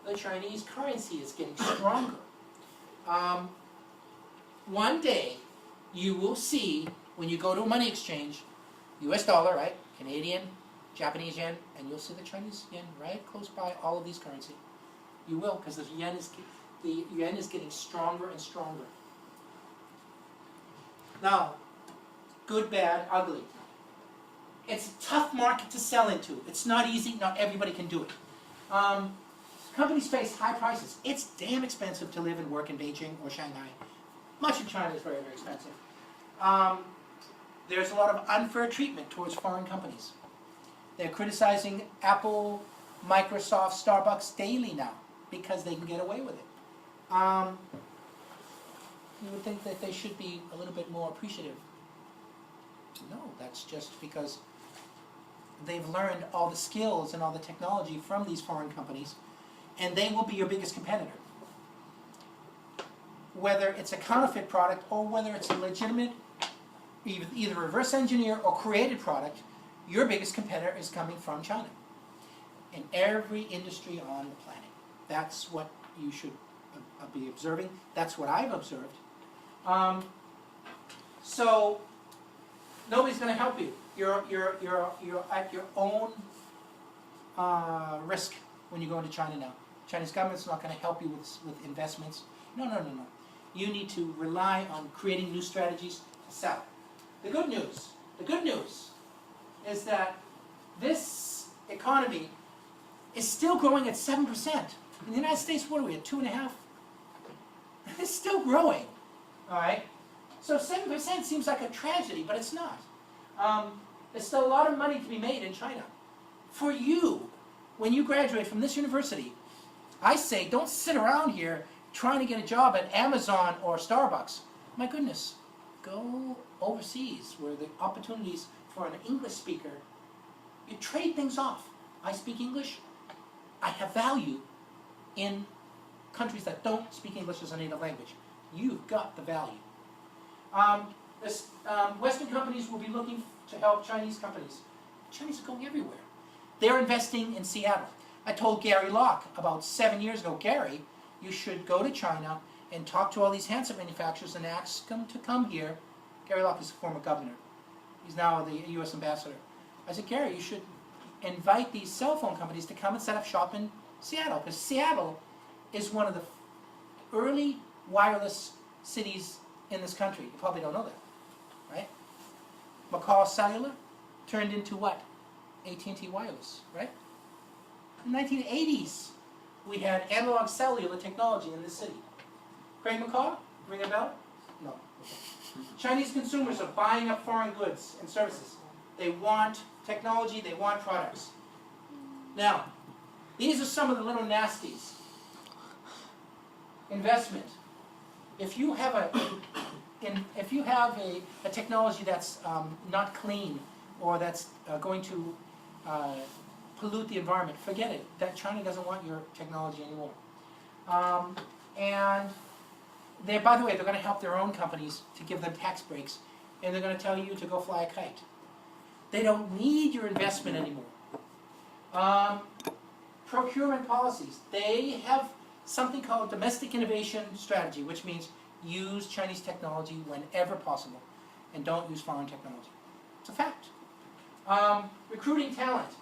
The Chinese currency is getting stronger. One day, you will see, when you go to a money exchange, US dollar, right, Canadian, Japanese yen, and you'll see the Chinese yen right close by all of these currency. You will, because the yen is getting stronger and stronger. Now, good, bad, ugly. It's a tough market to sell into. It's not easy. Not everybody can do it. Companies face high prices. It's damn expensive to live and work in Beijing or Shanghai. Much of China is very, very expensive. There's a lot of unfair treatment towards foreign companies. They're criticizing Apple, Microsoft, Starbucks daily now because they can get away with it. You would think that they should be a little bit more appreciative. No, that's just because they've learned all the skills and all the technology from these foreign companies, and they will be your biggest competitor. Whether it's a counterfeit product or whether it's a legitimate, either reverse engineer or created product, your biggest competitor is coming from China. In every industry on the planet. That's what you should be observing. That's what I've observed. So nobody's going to help you. You're at your own risk when you go into China now. Chinese government's not going to help you with investments. No. You need to rely on creating new strategies to sell. The good news is that this economy is still growing at 7%. In the United States, what are we at, 2.5%? It's still growing, all right? So 7% seems like a tragedy, but it's not. There's still a lot of money to be made in China. For you, when you graduate from this university, I say don't sit around here trying to get a job at Amazon or Starbucks. My goodness, go overseas where the opportunities for an English speaker, you trade things off. I speak English. I have value in countries that don't speak English as a native language. You've got the value. Western companies will be looking to help Chinese companies. Chinese are going everywhere. They're investing in Seattle. I told Gary Locke about 7 years ago, Gary, you should go to China and talk to all these handset manufacturers and ask them to come here. Gary Locke is a former governor. He's now the U.S. ambassador. I said, Gary, you should invite these cell phone companies to come and set up shop in Seattle, because Seattle is one of the early wireless cities in this country. You probably don't know that, right? McCall Cellular turned into what? AT&T Wireless, right? In the 1980s, we had analog cellular technology in this city. Craig McCall, ring a bell? No. Chinese consumers are buying up foreign goods and services. They want technology, they want products. Now, these are some of the little nasties. Investment. If you have a technology that's not clean, or that's going to pollute the environment, forget it. That China doesn't want your technology anymore. And by the way, they're going to help their own companies to give them tax breaks, and they're going to tell you to go fly a kite. They don't need your investment anymore. Procurement policies. They have something called domestic innovation strategy, which means use Chinese technology whenever possible, and don't use foreign technology. It's a fact. Recruiting talent.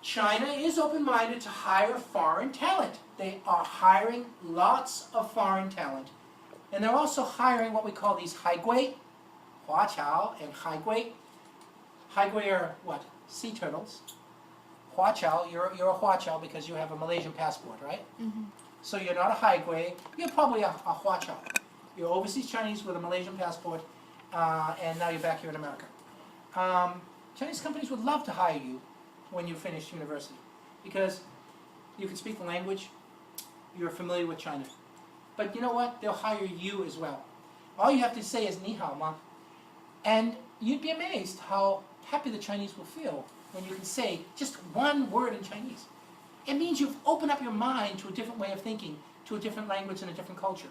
China is open-minded to hire foreign talent. They are hiring lots of foreign talent. And they're also hiring what we call these haigui, huaqiao and haigui. Haigui are what? Sea turtles. Huaqiao, you're a huaqiao because you have a Malaysian passport, right? Mm-hmm. So you're not a haigui, you're probably a huaqiao. You're overseas Chinese with a Malaysian passport, and now you're back here in America. Chinese companies would love to hire you when you finish university, because you can speak the language, you're familiar with China. But you know what? They'll hire you as well. All you have to say is ni hao ma. And you'd be amazed how happy the Chinese will feel when you can say just one word in Chinese. It means you've opened up your mind to a different way of thinking, to a different language and a different culture.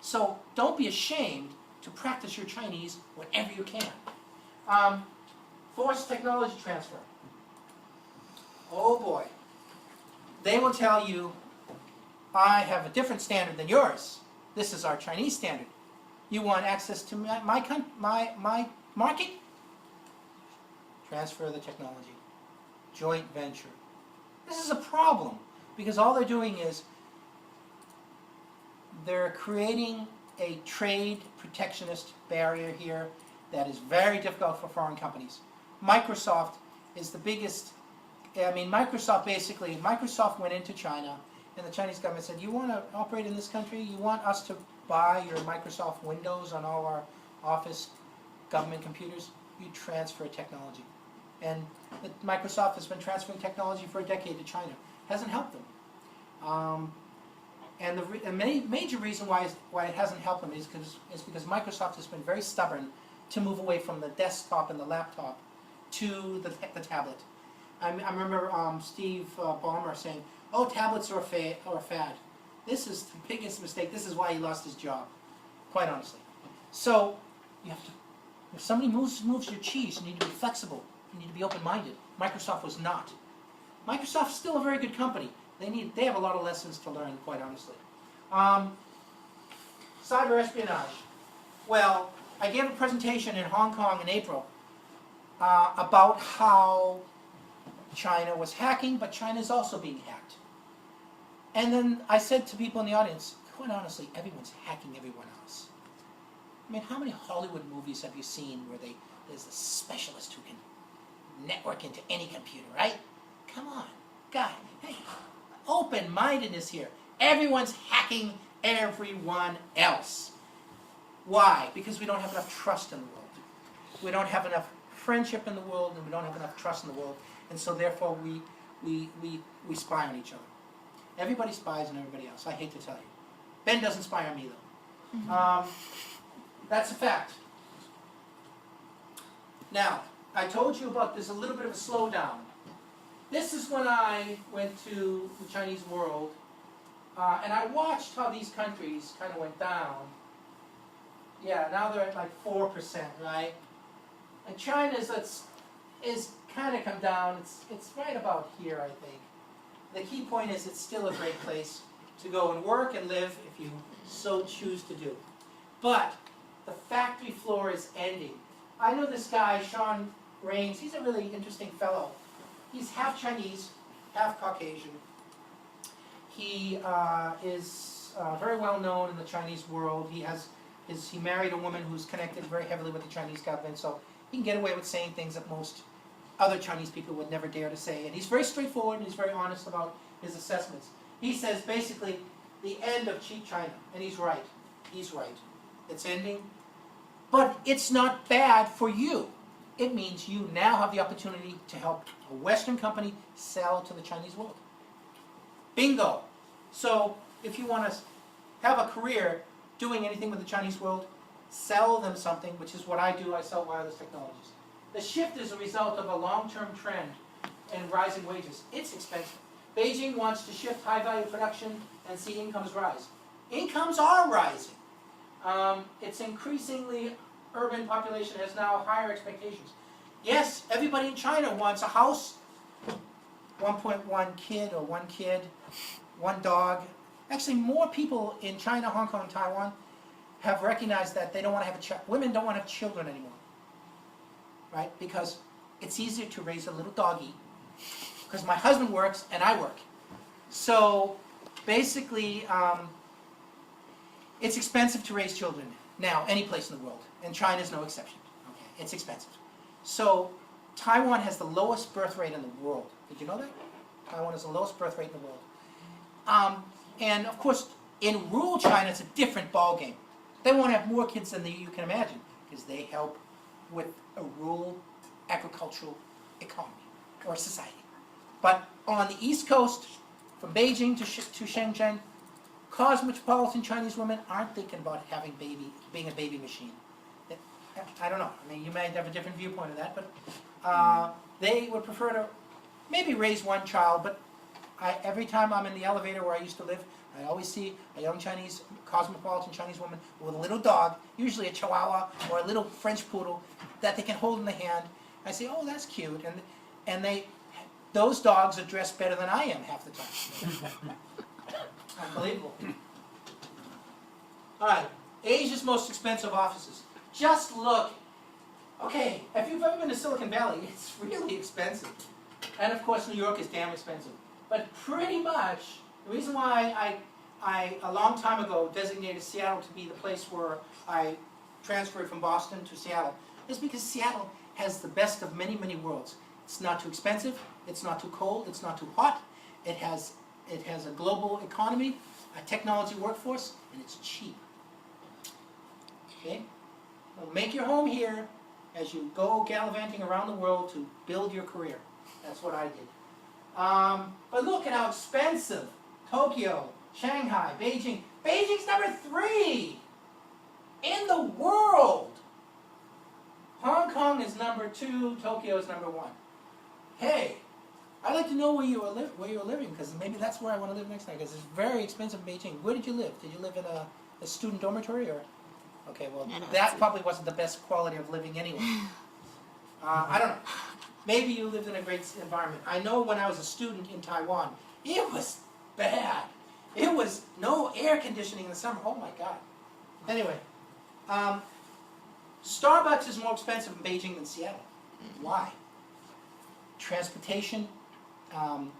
So don't be ashamed to practice your Chinese whenever you can. Forced technology transfer. Oh boy. They will tell you, I have a different standard than yours. This is our Chinese standard. You want access to my market? Transfer the technology. Joint venture. This is a problem, because all they're doing is they're creating a trade protectionist barrier here that is very difficult for foreign companies. Microsoft is the biggest. I mean, Microsoft went into China, and the Chinese government said, you want to operate in this country? You want us to buy your Microsoft Windows on all our office government computers? You transfer technology. And Microsoft has been transferring technology for a decade to China. Hasn't helped them. And the major reason why it hasn't helped them is because Microsoft has been very stubborn to move away from the desktop and the laptop to the tablet. I remember Steve Ballmer saying, oh, tablets are a fad. This is the biggest mistake. This is why he lost his job, quite honestly. So you have to, if somebody moves your cheese, you need to be flexible. You need to be open-minded. Microsoft was not. Microsoft's still a very good company. They have a lot of lessons to learn, quite honestly. Cyber espionage. Well, I gave a presentation in Hong Kong in April about how China was hacking, but China is also being hacked. And then I said to people in the audience, quite honestly, everyone's hacking everyone else. I mean, how many Hollywood movies have you seen where there's a specialist who can network into any computer, right? Come on, God, hey, open-mindedness here. Everyone's hacking everyone else. Why? Because we don't have enough trust in the world. We don't have enough friendship in the world, and we don't have enough trust in the world, and so therefore we spy on each other. Everybody spies on everybody else. I hate to tell you. Ben doesn't spy on me, though. Mm-hmm. That's a fact. Now, I told you about there's a little bit of a slowdown. This is when I went to the Chinese world, and I watched how these countries kind of went down. Yeah, now they're at like 4%, right? And China's is kind of come down. It's right about here, I think. The key point is it's still a great place to go and work and live if you so choose to do. But the factory floor is ending. I know this guy, Sean Raines. He's a really interesting fellow. He's half Chinese, half Caucasian. He is very well known in the Chinese world. He married a woman who's connected very heavily with the Chinese government, so he can get away with saying things that most other Chinese people would never dare to say. And he's very straightforward and he's very honest about his assessments. He says basically the end of cheap China, and he's right. He's right. It's ending, but it's not bad for you. It means you now have the opportunity to help a Western company sell to the Chinese world. Bingo. So if you want to have a career doing anything with the Chinese world, sell them something, which is what I do. I sell wireless technologies. The shift is a result of a long-term trend in rising wages. It's expensive. Beijing wants to shift high-value production and see incomes rise. Incomes are rising. It's increasingly urban population has now higher expectations. Yes, everybody in China wants a house, 1.1 kid or one kid, one dog. Actually, more people in China, Hong Kong, and Taiwan have recognized that they don't want to have a child. Women don't want to have children anymore, right? Because it's easier to raise a little doggy. Because my husband works and I work. So basically, it's expensive to raise children now, any place in the world, and China's no exception. Okay, it's expensive. So Taiwan has the lowest birth rate in the world. Did you know that? Taiwan has the lowest birth rate in the world. And of course, in rural China, it's a different ballgame. They won't have more kids than you can imagine, because they help with a rural agricultural economy or society. But on the East Coast, from Beijing to Shenzhen, cosmopolitan Chinese women aren't thinking about having being a baby machine. I don't know. I mean, you might have a different viewpoint of that, but they would prefer to maybe raise one child. But every time I'm in the elevator where I used to live, I always see a young Chinese, cosmopolitan Chinese woman with a little dog, usually a Chihuahua or a little French poodle, that they can hold in the hand. I say, oh, that's cute, and those dogs are dressed better than I am half the time. Unbelievable. All right, Asia's most expensive offices. Just look. Okay, if you've ever been to Silicon Valley, it's really expensive. And of course, New York is damn expensive. But pretty much, the reason why I a long time ago, designated Seattle to be the place where I transferred from Boston to Seattle is because Seattle has the best of many, many worlds. It's not too expensive, it's not too cold, it's not too hot, it has a global economy, a technology workforce, and it's cheap. Okay? Well, make your home here as you go gallivanting around the world to build your career. That's what I did. But look at how expensive Tokyo, Shanghai, Beijing. Beijing's number 3 in the world. Hong Kong is number 2, Tokyo is number 1. Hey, I'd like to know where you were living, because maybe that's where I want to live next time, because it's very expensive in Beijing. Where did you live? Did you live in a student dormitory, or? Okay, well, that probably wasn't the best quality of living anyway. I don't know. Maybe you lived in a great environment. I know when I was a student in Taiwan, it was bad. It was no air conditioning in the summer. Oh my God. Anyway, Starbucks is more expensive in Beijing than Seattle. Why? Transportation, and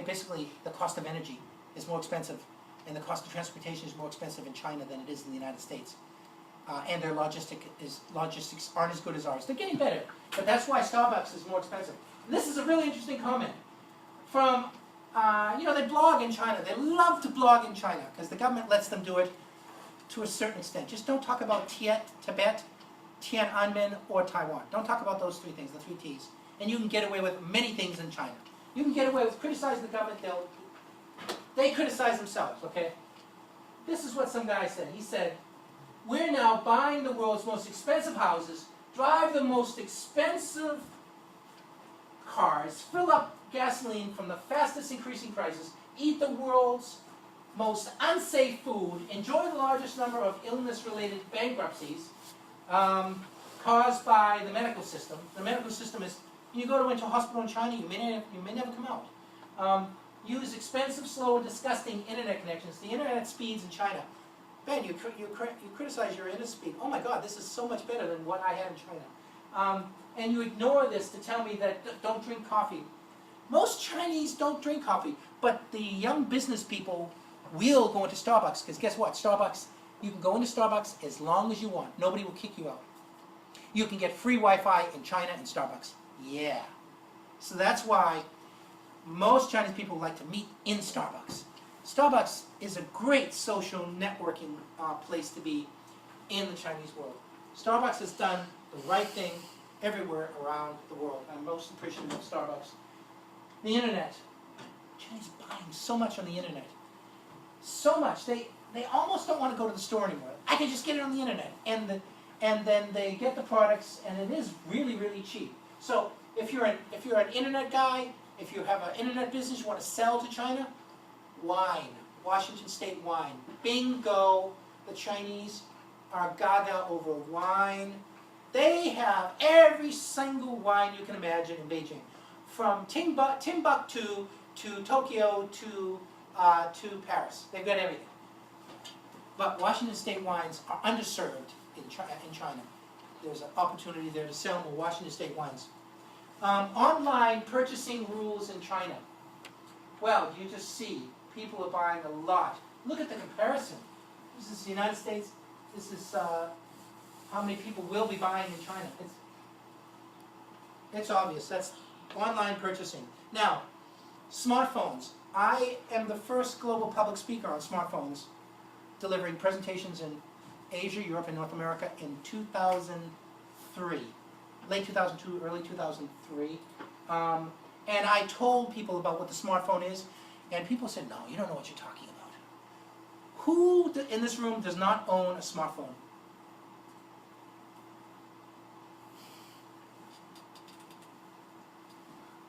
basically the cost of energy is more expensive, and the cost of transportation is more expensive in China than it is in the United States. And their logistics aren't as good as ours. They're getting better, but that's why Starbucks is more expensive. And this is a really interesting comment from, they blog in China. They love to blog in China because the government lets them do it to a certain extent. Just don't talk about Tibet, Tiananmen, or Taiwan. Don't talk about those 3 things, the 3 T's. And you can get away with many things in China. You can get away with criticizing the government. They criticize themselves, okay? This is what some guy said. He said, we're now buying the world's most expensive houses, drive the most expensive cars, fill up gasoline from the fastest increasing prices, eat the world's most unsafe food, enjoy the largest number of illness-related bankruptcies caused by the medical system. The medical system is, you go into a hospital in China, you may never come out. Use expensive, slow, and disgusting internet connections. The internet speeds in China. Ben, you criticize your internet speed. Oh my God, this is so much better than what I had in China. And you ignore this to tell me that don't drink coffee. Most Chinese don't drink coffee, but the young business people will go into Starbucks, because guess what? Starbucks, you can go into Starbucks as long as you want. Nobody will kick you out. You can get free Wi-Fi in China and Starbucks. Yeah. So that's why most Chinese people like to meet in Starbucks. Starbucks is a great social networking place to be in the Chinese world. Starbucks has done the right thing everywhere around the world. I'm most appreciative of Starbucks. The internet. Chinese buying so much on the internet. So much. They almost don't want to go to the store anymore. I can just get it on the internet. And then they get the products, and it is really, really cheap. So if you're an internet guy, if you have an internet business you want to sell to China, wine. Washington State wine. Bingo. The Chinese are gaga over wine. They have every single wine you can imagine in Beijing. From Timbuktu to Tokyo to Paris. They've got everything. But Washington State wines are underserved in China. There's an opportunity there to sell more Washington State wines. Online purchasing rules in China. Well, you just see people are buying a lot. Look at the comparison. This is the United States. This is how many people will be buying in China. It's obvious. That's online purchasing. Now, smartphones. I am the first global public speaker on smartphones, delivering presentations in Asia, Europe, and North America in 2003. Late 2002, early 2003. And I told people about what the smartphone is, and people said, no, you don't know what you're talking about. Who in this room does not own a smartphone?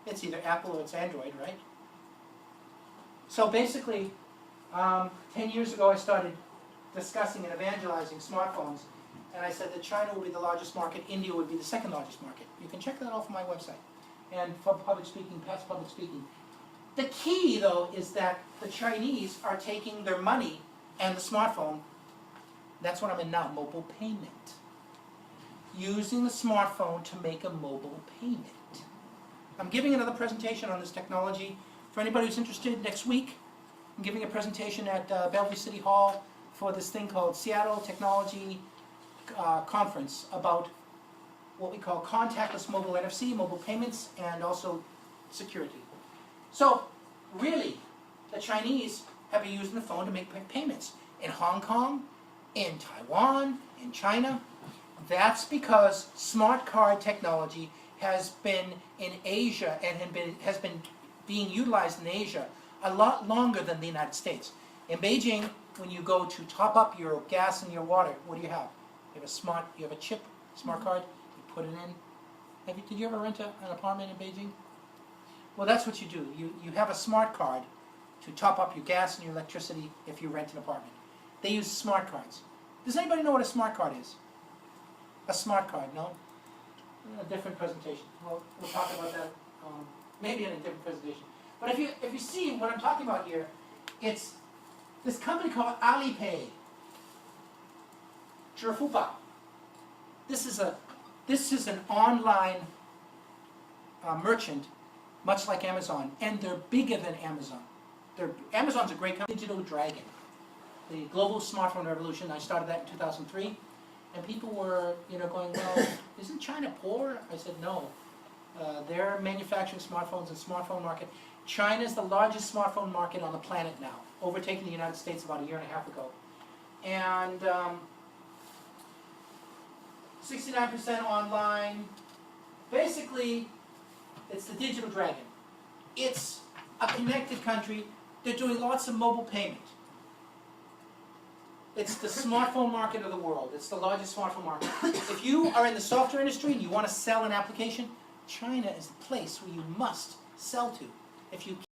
It's either Apple or it's Android, right? So basically, 10 years ago I started discussing and evangelizing smartphones, and I said that China would be the largest market, India would be the second largest market. You can check that off my website. And for public speaking, past public speaking. The key, though, is that the Chinese are taking their money and the smartphone, that's what I'm in now, mobile payment. Using the smartphone to make a mobile payment. I'm giving another presentation on this technology. For anybody who's interested, next week, I'm giving a presentation at Bellevue City Hall for this thing called Seattle Technology Conference about what we call contactless mobile NFC, mobile payments, and also security. So, really, the Chinese have been using the phone to make payments. In Hong Kong, in Taiwan, in China. That's because smart card technology has been in Asia and has been being utilized in Asia a lot longer than the United States. In Beijing, when you go to top up your gas and your water, what do you have? You have a chip, smart card, you put it in. Did you ever rent an apartment in Beijing? Well, that's what you do. You have a smart card to top up your gas and your electricity if you rent an apartment. They use smart cards. Does anybody know what a smart card is? A smart card, no? A different presentation. We'll talk about that maybe in a different presentation. But if you see what I'm talking about here, it's this company called Alipay. 支付宝. This is an online merchant, much like Amazon, and they're bigger than Amazon. Amazon's a great company. Digital Dragon, the global smartphone revolution. I started that in 2003, and people were, going, well, isn't China poor? I said no. They're manufacturing smartphones and smartphone market. China is the largest smartphone market on the planet now, overtaking the United States about a year and a half ago, and 69% online. Basically, it's the digital dragon. It's a connected country. They're doing lots of mobile payment. It's the smartphone market of the world. It's the largest smartphone market. If you are in the software industry and you want to sell an application, China is the place where you must sell to. If you